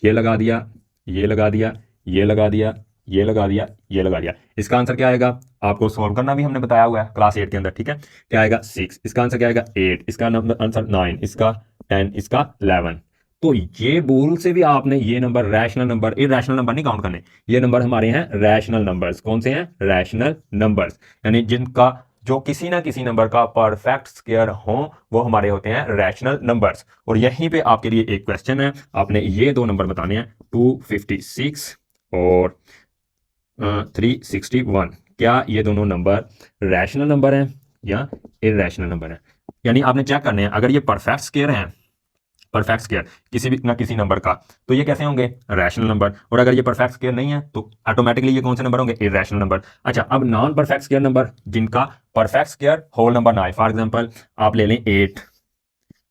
Speaker 1: ये लगा दिया, ये लगा दिया, ये लगा दिया, ये लगा दिया, ये लगा दिया, इसका आंसर क्या आएगा? आपको सॉल्व करना भी हमने बताया हुआ है क्लास 8 के अंदर। ठीक है, क्या आएगा? 6। इसका आंसर क्या आएगा? 8। इसका नंबर आंसर 9, इसका 10, इसका 11। तो ये बोल से भी आपने ये number rational number, irrational number नहीं काउंट करने। ये नंबर हमारे हैं रैशनल नंबर्स। कौन से हैं? रैशनल नंबर्स, यानी जिनका जो किसी ना किसी नंबर का परफेक्ट स्क्वायर हो, वो हमारे होते हैं रैशनल नंबर्स। और यहीं पे आपके लिए एक क्वेश्चन है, आपने ये दो नंबर बताने हैं 256 और 361। क्या ये दोनों नंबर रैशनल नंबर हैं या इरेशनल नंबर हैं? यानी आपने चेक करने हैं, अगर ये परफेक्ट स्क्वायर हैं, परफेक्ट स्क्वायर किसी भी ना किसी नंबर का, तो ये कैसे होंगे? Rational number. और अगर ये परफेक्ट स्क्वायर नहीं है तो ऑटोमेटिकली ये कौन से नंबर होंगे? Irrational number. अच्छा अब नॉन परफेक्ट स्क्वायर नंबर जिनका परफेक्ट स्क्वायर होल नंबर ना आए, फॉर एग्जांपल आप ले लें 8,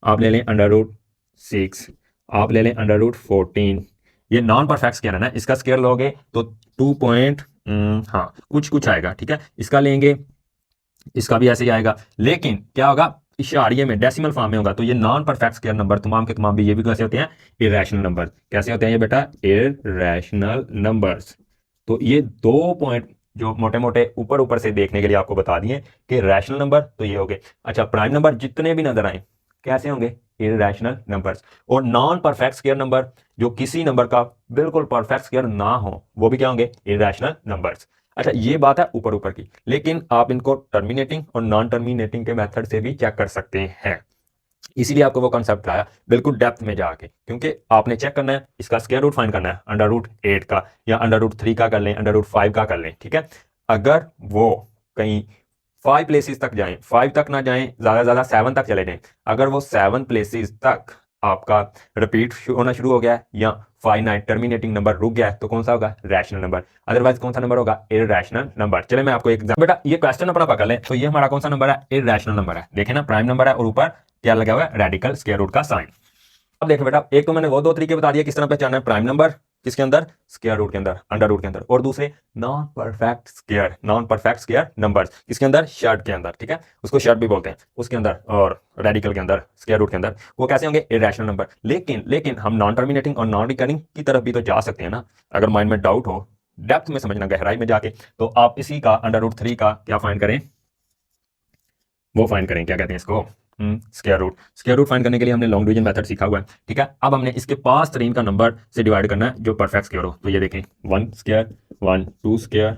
Speaker 1: आप ले लें √6, आप ले लें √14, ये नॉन परफेक्ट स्क्वायर है ना, इसका स्क्वायर लोगे तो 2 पॉइंट हाँ कुछ कुछ आएगा। ठीक है, इसका लेंगे, इसका भी ऐसे ही आएगा, लेकिन क्या होगा? इशारिये में डेसिमल फॉर्म में होगा। तो ये नॉन परफेक्ट स्क्वायर नंबर तमाम के तमाम भी ये भी कैसे होते हैं? Irrational number. कैसे होते हैं ये बेटा? Irrational numbers. तो ये 2 पॉइंट जो मोटे मोटे ऊपर ऊपर से देखने के लिए आपको बता दिए कि रैशनल नंबर तो ये हो गए। अच्छा प्राइम नंबर जितने भी नजर आए कैसे होंगे? Irrational numbers. और नॉन परफेक्ट स्क्वायर नंबर जो किसी नंबर का बिल्कुल परफेक्ट स्क्वायर ना हो, वो भी क्या होंगे? Irrational numbers. अच्छा ये बात है ऊपर ऊपर की, लेकिन आप इनको टर्मिनेटिंग और नॉन टर्मिनेटिंग के मेथड से भी चेक कर सकते हैं। इसीलिए आपको वो कॉन्सेप्ट आया बिल्कुल डेप्थ में जाके, क्योंकि आपने चेक करना है, इसका स्क्वायर रूट फाइंड करना है √8 का, या √3 का कर लें, √5 का कर लें। ठीक है, अगर वो कहीं 5 प्लेसेस तक जाएं, 5 तक ना जाएं, ज्यादा ज्यादा 7 तक चले जाएं, अगर वो 7 प्लेसेस तक आपका रिपीट होना शुरू हो गया है या फाइनाइट टर्मिनेटिंग नंबर रुक गया है, तो कौन सा होगा? Rational number. अदरवाइज कौन सा नंबर होगा? Irrational number. चले मैं आपको एक बेटा ये क्वेश्चन अपना पकड़ लें, तो ये हमारा कौन सा नंबर है? इरेशनल नंबर है। देखें ना, प्राइम नंबर है और ऊपर क्या लगा हुआ है? रेडिकल स्क्वायर रूट का साइन। अब देखो बेटा, एक तो मैंने वो 2 तरीके बता दिए किस तरह पहचानना है प्राइम नंबर, किसके अंदर? स्क्वायर रूट के अंदर, अंडर रूट के अंदर। और दूसरे नॉन परफेक्ट स्क्वायर नंबर्स किसके अंदर? शर्ट के अंदर। ठीक है, उसको शर्ट भी बोलते हैं, उसके अंदर, और रेडिकल के अंदर, स्क्वायर रूट के अंदर। वो कैसे होंगे? Irrational number. लेकिन हम नॉन टर्मिनेटिंग और नॉन रिकरिंग की तरफ भी तो जा सकते हैं ना। अगर माइंड में डाउट हो, डेप्थ में समझना, गहराई में जाके, तो आप इसी का √3 का क्या फाइंड करें? वो फाइंड करें, क्या कहते हैं इसको? स्क्वायर रूट फाइंड करने के लिए हमने लॉन्ग डिवीजन मेथड सीखा हुआ है। ठीक है, अब हमने इसके पास तरीन का नंबर से डिवाइड करना है जो परफेक्ट स्क्वायर हो। तो ये देखें 1 स्क्वायर, 1, 2 स्क्वायर,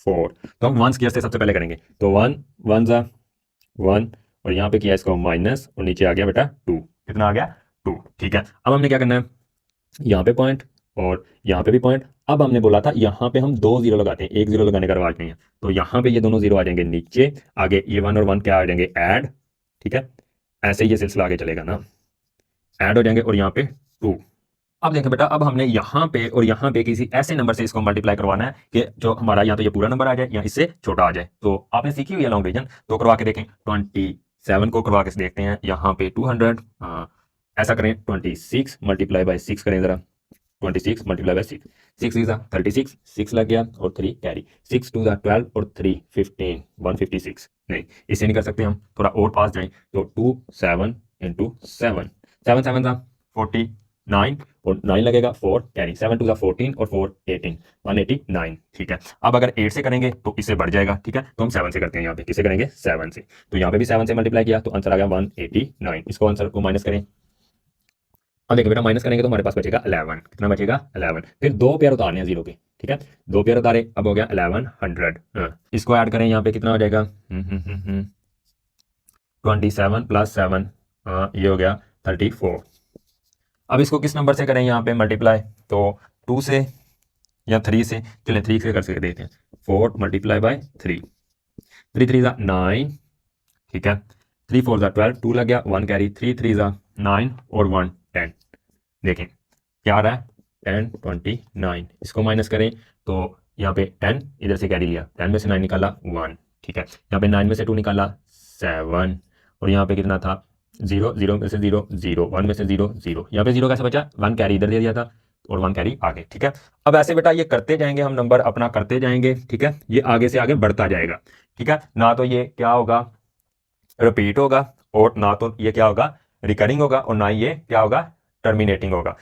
Speaker 1: 4। तो हम 1 स्क्वायर से सबसे पहले करेंगे, तो 1 1 जा 1, और यहाँ पे किया इसको माइनस, और नीचे आ गया बेटा 2। कितना आ गया? 2। ठीक है, अब हमने क्या करना है? यहाँ पे पॉइंट और यहाँ पे भी पॉइंट। अब हमने बोला था यहाँ पे हम 2 जीरो लगाते हैं, 1 जीरो लगाने का रवाज नहीं है। तो यहाँ पे ये दोनों जीरो आ जाएंगे नीचे, आगे ये 1 और 1 क्या आ जाएंगे? ऐड। ठीक है, ऐसे ही ये सिलसिला आगे चलेगा ना, ऐड हो जाएंगे, और यहाँ पे 2। अब देखें बेटा, अब हमने यहाँ पे और यहाँ पे किसी ऐसे नंबर से इसको मल्टीप्लाई करवाना है कि जो हमारा या तो ये पूरा नंबर आ जाए या इससे छोटा आ जाए। तो आपने सीखी हुई है लॉन्ग डिवीजन, तो करवा के देखें। 27 को करवा के देखते हैं, यहाँ पे 200, ऐसा करें 26 मल्टीप्लाई बाय 6 करें जरा, 26 मल्टीप्लाई बाय 6, 6 इज 36, 6 लग गया और 3 कैरी, 6 2 12 और 3 15, 156। नहीं इसे नहीं कर सकते हम, थोड़ा और पास जाएं, तो 2 7 इंटू 7, 7 7 49 और 9 लगेगा, 4 कैरी, 7 2 14 और 4 18, 189। ठीक है, अब अगर 8 से करेंगे तो इससे बढ़ जाएगा। ठीक है, तो हम 7 से करते हैं, यहाँ पे किससे करेंगे? 7 से। तो यहाँ पे भी 7 से मल्टीप्लाई किया तो आंसर आ गया 189। इसको आंसर को माइनस करें, अब देखिए बेटा माइनस करेंगे तो हमारे पास बचेगा 11। कितना बचेगा? 11। फिर 2 पेयर उतारने हैं जीरो के, ठीक है, 2 पेयर उतारे, अब हो गया 1100। इसको ऐड करें यहाँ पे कितना हो जाएगा 27 प्लस 7, ये हो गया 34। अब इसको किस नंबर से करें यहाँ पे मल्टीप्लाई, तो 2 से या 3 से, चलिए 3 से कर सकते देते हैं। 4 मल्टीप्लाई बाय 3, 3 3 ज़ा 9, ठीक है, 3 4 ज़ा 12, 2 लग गया, 1 कैरी, 3 3 ज़ा 9 और 1 10। देखें क्या आ रहा है 10 29। इसको माइनस करें तो यहाँ पे 10 इधर से कैरी लिया, 10 में से 9 निकाला 1, ठीक है, यहाँ पे 9 में से 2 निकाला 7, और यहाँ पे कितना था 0, 0 में से 0 0, 1 में से 0 0, यहाँ पे 0 कैसे बचा, 1 कैरी इधर दे दिया था और 1 कैरी आगे, ठीक है। अब ऐसे बेटा ये करते जाएंगे, हम नंबर अपना करते जाएंगे, ठीक है, ये आगे से आगे बढ़ता जाएगा, ठीक है, ना तो ये क्या होगा रिपीट होगा, और ना तो ये क्या होगा रिकरिंग होगा, और ना ही ये क्या होगा टर्मिनेटिंग होगा।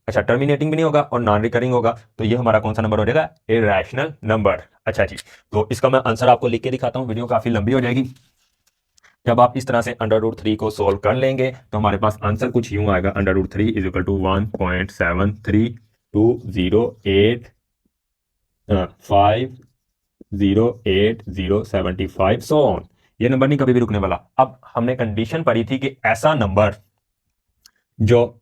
Speaker 1: अच्छा, टर्मिनेटिंग भी नहीं होगा और नॉन रिकरिंग होगा, तो ये हमारा कौन सा नंबर हो जाएगा, इरैशनल नंबर। अच्छा जी, तो इसका मैं आंसर आपको लिख के दिखाता हूँ, वीडियो काफी लंबी हो जाएगी। जब आप इस तरह से अंडर रूट 3 को सोल्व कर लेंगे तो हमारे पास आंसर कुछ यूं आएगा, under root 3 is equal to 1.73208 508 so on. ये नंबर नहीं कभी भी रुकने वाला। अब हमने कंडीशन पढ़ी थी कि ऐसा नंबर जो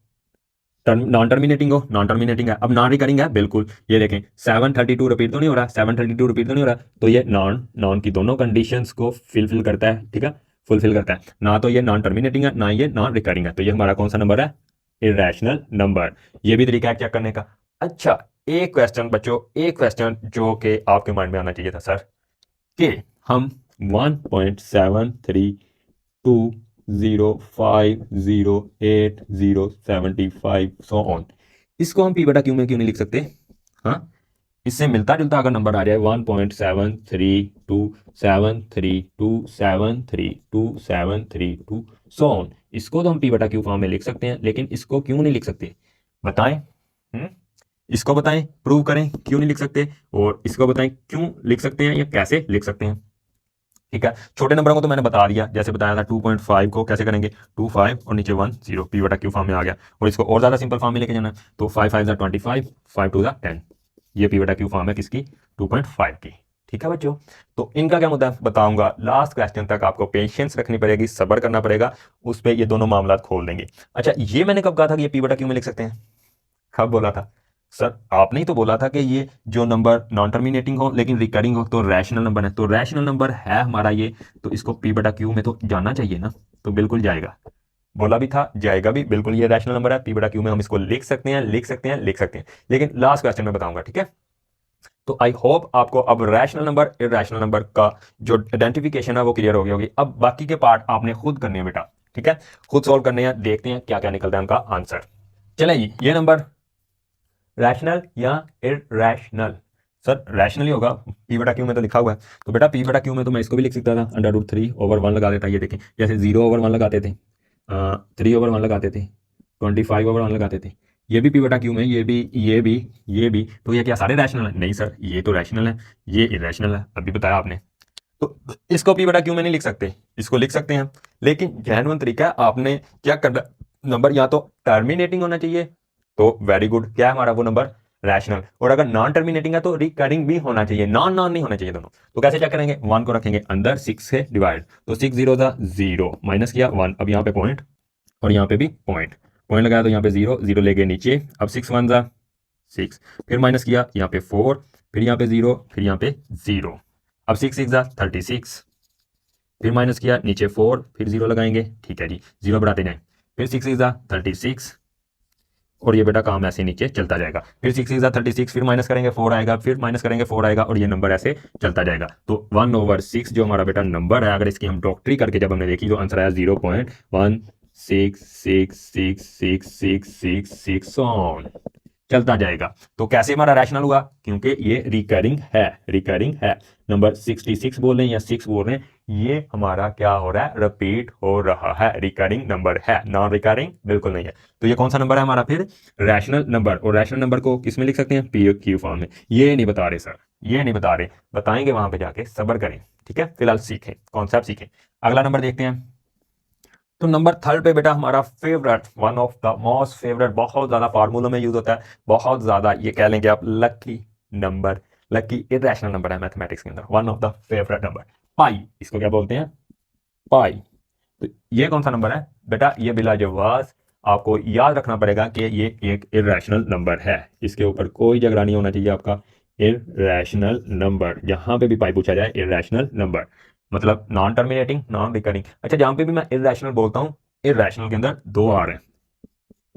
Speaker 1: नॉन टर्मिनेटिंग हो, नॉन टर्मिनेटिंग है, अब नॉन रिकरिंग है, बिल्कुल ये देखें 732 रिपीट तो नहीं हो रहा, 732 रिपीट तो नहीं हो रहा, तो ये नॉन नॉन की दोनों कंडीशंस को फिल करता है, ठीक है, फुलफिल करता है। ना तो ये नॉन टर्मिनेटिंग है, ना ये नॉन रिकरिंग है, तो ये हमारा कौन सा नंबर है, इरैशनल नंबर। ये भी तरीका है चेक करने का। अच्छा, एक क्वेश्चन बच्चों, एक क्वेश्चन जो कि आपके माइंड में आना चाहिए था सर, कि हम 1.73208 सो ऑन, इसको हम पी बटा क्यू में क्यों नहीं लिख सकते। हाँ, इससे मिलता जुलता अगर नंबर आ जाए 1.7322732 सो ऑन, इसको तो हम पी बटा क्यू फॉर्म में लिख सकते हैं, लेकिन इसको क्यों नहीं लिख सकते बताएं। इसको बताएं, प्रूव करें क्यों नहीं लिख सकते, और इसको बताएं क्यों लिख सकते हैं या कैसे लिख सकते हैं। ठीक है, छोटे नंबरों को तो मैंने बता दिया, जैसे बताया था 2.5 को कैसे करेंगे, 25 और नीचे 1 0, पी बटा क्यू फॉर्म में आ गया, और इसको और ज्यादा सिंपल फॉर्म में लेके जाना, तो 5 5 25, 5 2 10, ये पी बटा क्यू फॉर्म है किसकी, 2.5 की। ठीक है बच्चों, तो इनका क्या मुद्दा बताऊंगा, लास्ट क्वेश्चन तक आपको पेशेंस रखनी पड़ेगी, सब्र करना पड़ेगा, उस पर ये दोनों मामला खोल देंगे। अच्छा, ये मैंने कब कहा था कि ये पी बटा क्यू में लिख सकते हैं, कब बोला था सर, आपने ही तो बोला था कि ये जो नंबर नॉन टर्मिनेटिंग हो लेकिन रिकरिंग हो तो रैशनल नंबर है, तो रैशनल नंबर है हमारा ये, तो इसको पी बटा क्यू में तो जाना चाहिए ना, तो बिल्कुल जाएगा, बोला भी था जाएगा भी, बिल्कुल ये रैशनल नंबर है, पी बटा क्यू में हम इसको लिख सकते हैं, लिख सकते हैं, लिख सकते हैं, लेकिन लास्ट क्वेश्चन में बताऊंगा, ठीक है। तो आई होप आपको अब रैशनल नंबर इरैशनल नंबर का जो आइडेंटिफिकेशन है वो क्लियर हो गई होगी। अब बाकी के पार्ट आपने खुद करने हैं बेटा, ठीक है, खुद सोल्व करने हैं, देखते हैं क्या क्या निकलता है उनका आंसर। चले जी, ये नंबर रैशनल या इरैशनल, सर रैशनल ही होगा, पी बटा क्यू में तो लिखा हुआ है, तो बेटा पी बटा क्यू में तो मैं इसको भी लिख सकता था, अंडर रूट 3/1 लगा देता, ये देखें जैसे 0/1 लगाते थे, 3/1 लगाते थे, 25/1 लगाते थे, ये भी पी बटा क्यू में, ये भी ये भी ये भी, तो ये क्या सारे रैशनल है, नहीं सर ये तो रैशनल है, ये इरैशनल है, अभी बताया आपने, तो इसको पी बटा क्यू में नहीं लिख सकते, इसको लिख सकते हैं, लेकिन जेन्युइन तरीका है, आपने क्या करना, नंबर या तो टर्मिनेटिंग होना चाहिए, तो वेरी गुड, क्या है हमारा वो नंबर रैशनल, और अगर नॉन टर्मिनेटिंग है तो रिकरिंग भी होना चाहिए, नॉन नॉन नहीं होना चाहिए दोनों। तो कैसे चेक करेंगे, 1 को रखेंगे अंदर, 6 से डिवाइड, तो 6 0 था 0, माइनस किया 1, अब यहाँ पे पॉइंट और यहाँ पे भी पॉइंट, पॉइंट लगाया तो यहाँ पे 0 0 ले गए नीचे, अब 6 1 था 6, फिर माइनस किया यहाँ पे 4, फिर यहाँ पे 0, फिर यहाँ पे 0, अब 6 6 था 36, फिर माइनस किया नीचे 4, फिर 0 लगाएंगे, ठीक है जी, 0 बढ़ाते जाएं, फिर 6 6 था 36, और ये बेटा काम ऐसे नीचे चलता जाएगा, फिर 6 6 36, फिर माइनस करेंगे 4 आएगा, फिर माइनस करेंगे 4 आएगा, और ये नंबर ऐसे चलता जाएगा। तो 1/6 जो हमारा बेटा नंबर है, अगर इसकी हम डॉक्टरी करके जब हमने देखी तो आंसर आया 0.1666666 ऑन, चलता जाएगा। तो कैसे हमारा रैशनल हुआ, क्योंकि ये रिकरिंग है, रिकरिंग है, नंबर 66 बोल रहे हैं या 6 बोल रहे हैं, ये हमारा क्या हो रहा है, रिपीट हो रहा है, रिकरिंग नंबर है, नॉन रिकरिंग बिल्कुल नहीं है। तो ये कौन सा नंबर है हमारा फिर, रैशनल नंबर, और रैशनल नंबर को किस में लिख सकते हैं, पी क्यू फॉर्म में। ये नहीं बता रहे सर, ये नहीं बता रहे, बताएंगे वहां पे जाके, सब्र करें, ठीक है, फिलहाल सीखें, कॉन्सेप्ट सीखें। अगला नंबर देखते हैं, तो नंबर 3 पे बेटा हमारा favourite, one of the most favourite, बहुत ज्यादा फार्मूलों में यूज होता है, बहुत ज्यादा ये कह लेंगे आप lucky number lucky irrational number है मैथमेटिक्स के अंदर, one of the favourite number. Pi, इसको क्या बोलते हैं? पाई। तो ये कौन सा नंबर है बेटा? ये बिलाजवाब आपको याद रखना पड़ेगा कि ये एक इरेशनल नंबर है, इसके ऊपर कोई झगड़ा नहीं होना चाहिए आपका। इरेशनल नंबर, जहां पे भी पाई पूछा जाए इरेशनल नंबर मतलब नॉन टर्मिनेटिंग नॉन रिकरिंग। अच्छा, जहां पे भी मैं इरेशनल बोलता हूँ, इरेशनल के अंदर दो आर है,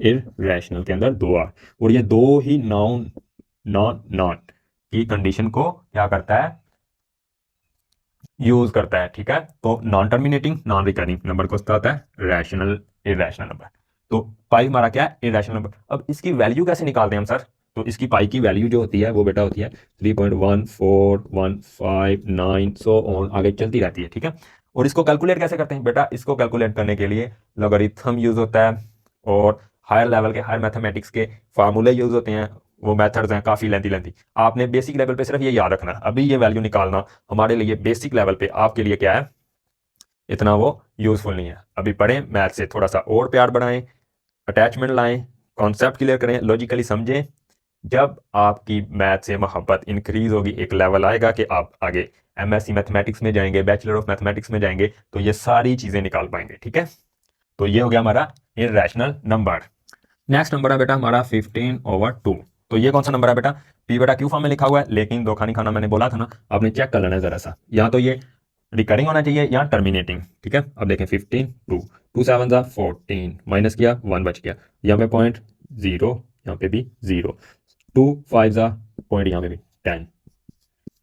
Speaker 1: इरेशनल के अंदर दो आर, और ये दो ही नाउन नॉन नॉन की कंडीशन को क्या करता है? यूज करता है। ठीक है, तो non terminating non recurring number को होता है रैशनल इरेशनल नंबर। तो पाई हमारा क्या है? Irrational number. अब इसकी वैल्यू कैसे निकालते हैं हम सर? तो इसकी पाई की वैल्यू जो होती है वो बेटा होती है 3.1415 सो ऑन आगे चलती रहती है। ठीक है, और इसको कैलकुलेट कैसे करते हैं बेटा? इसको कैलकुलेट करने के लिए लॉगरिथम यूज होता है, और हायर लेवल के हायर मैथमेटिक्स के फार्मूले यूज होते हैं, वो मेथड्स हैं काफ़ी लेंथी लेंथी। आपने बेसिक लेवल पे सिर्फ ये याद रखना है, अभी ये वैल्यू निकालना हमारे लिए बेसिक लेवल पे आपके लिए क्या है, इतना वो यूजफुल नहीं है। अभी पढ़ें मैथ से थोड़ा सा और प्यार बढ़ाएं, अटैचमेंट लाएं, कॉन्सेप्ट क्लियर करें, लॉजिकली समझें। जब आपकी मैथ से मोहब्बत इंक्रीज होगी, एक लेवल आएगा कि आप आगे एमएससी मैथमेटिक्स में जाएंगे, बैचलर ऑफ मैथमेटिक्स में जाएंगे, तो ये सारी चीज़ें निकाल पाएंगे। ठीक है, तो ये हो गया हमारा इरेशनल नंबर। नेक्स्ट नंबर है बेटा हमारा 15/2। तो ये कौन सा नंबर है बेटा? पी बेटा क्यू फॉर्म में लिखा हुआ है, लेकिन धोखा नहीं खाना, मैंने बोला था ना, आपने चेक कर लेना है जरा सा, या तो ये रिकरिंग होना चाहिए या टर्मिनेटिंग। ठीक है, अब देखें 15/2, 2 7 14, माइनस किया 1 बच गया, यहाँ पे पॉइंट 0, यहाँ पे भी 0, 2 5 पॉइंट यहाँ पे भी 10,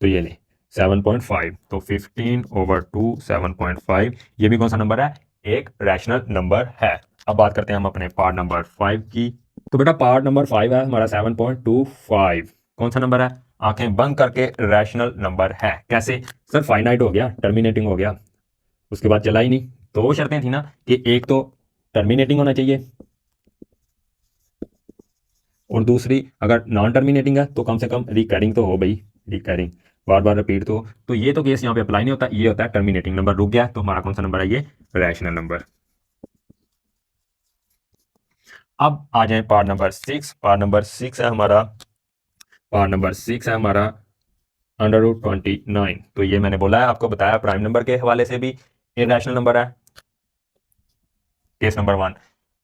Speaker 1: तो ये ले 7.5। तो 15/2 7.5, ये भी कौन सा नंबर है? एक रैशनल नंबर है। अब बात करते हैं हम अपने पार्ट नंबर 5 की। तो बेटा पार्ट नंबर 5 है हमारा 7.25। कौन सा नंबर है? आंखें बंद करके रैशनल नंबर है। कैसे सर? फाइनाइट हो गया, टर्मिनेटिंग हो गया, उसके बाद चला ही नहीं। तो वो शर्तें थी ना कि एक तो टर्मिनेटिंग होना चाहिए, और दूसरी अगर नॉन टर्मिनेटिंग है तो कम से कम रिकरिंग तो हो भाई, रिकरिंग बार बार रिपीट तो ये तो केस यहाँ पे अप्लाई नहीं होता, ये होता है टर्मिनेटिंग नंबर रुक गया, तो हमारा कौन सा नंबर है? ये रैशनल नंबर। अब आ जाए पार्ट नंबर 6। पार्ट नंबर 6 है हमारा √29। तो ये मैंने बोला है, आपको बताया प्राइम नंबर के हवाले से भी इरेशनल नंबर है। Case number 1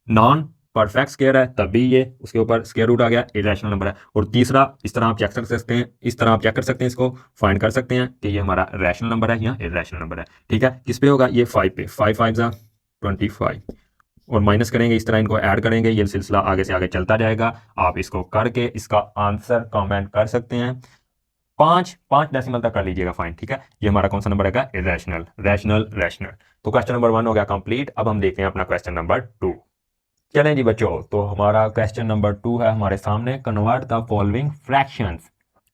Speaker 1: non perfect square है, तब भी ये उसके ऊपर स्क्वायर रूट आ गया, इरेशनल नंबर है। और तीसरा, इस तरह आप चेक कर सकते हैं, इस तरह आप चेक कर सकते हैं, इसको फाइंड कर सकते हैं कि ये हमारा रैशनल नंबर है या इरेशनल नंबर है। ठीक है, किस पे होगा? ये 5 पे, 5 5 25, और माइनस करेंगे, इस तरह इनको ऐड करेंगे, ये सिलसिला आगे से आगे चलता जाएगा। आप इसको करके इसका आंसर कमेंट कर सकते हैं, 5 डेसिमल तक कर लीजिएगा फाइन। ठीक है, ये हमारा कौन सा नंबर है? Irrational rational rational. तो क्वेश्चन नंबर 1 हो गया कंप्लीट। अब हम देखते हैं अपना क्वेश्चन नंबर 2। चलें जी बच्चों, तो हमारा क्वेश्चन नंबर 2 है हमारे सामने, convert the following fractions.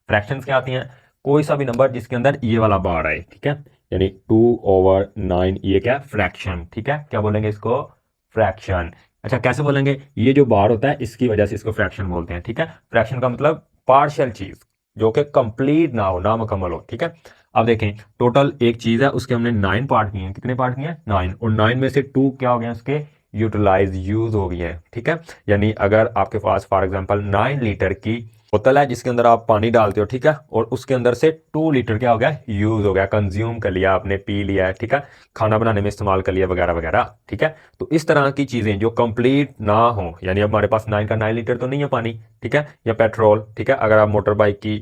Speaker 1: Fractions क्या आती हैं? कोई सा भी नंबर जिसके अंदर ये वाला बार आए। ठीक है, यानी 2/9, ये क्या? फ्रैक्शन। ठीक है, क्या बोलेंगे इसको? फ्रैक्शन। अच्छा, कैसे बोलेंगे? ये जो बार होता है इसकी वजह से इसको फ्रैक्शन बोलते हैं। ठीक है, फ्रैक्शन का मतलब पार्शियल चीज जो कि कंप्लीट ना हो, ना मुकम्मल हो। ठीक है, अब देखें, टोटल एक चीज है, उसके हमने 9 पार्ट किए हैं। कितने पार्ट किए हैं? 9, और 9 में से 2 क्या हो गए? उसके यूटिलाइज यूज हो गई है। ठीक है, यानी अगर आपके पास फॉर एग्जांपल 9 लीटर की बोतल है जिसके अंदर आप पानी डालते हो, ठीक है, और उसके अंदर से 2 लीटर क्या हो गया? यूज हो गया, कंज्यूम कर लिया आपने, पी लिया है। ठीक है, खाना बनाने में इस्तेमाल कर लिया वगैरह वगैरह। ठीक है, तो इस तरह की चीजें जो कंप्लीट ना हो, यानी अब हमारे पास 9 का 9 लीटर तो नहीं है पानी, ठीक है, या पेट्रोल। ठीक है, अगर आप मोटर बाइक की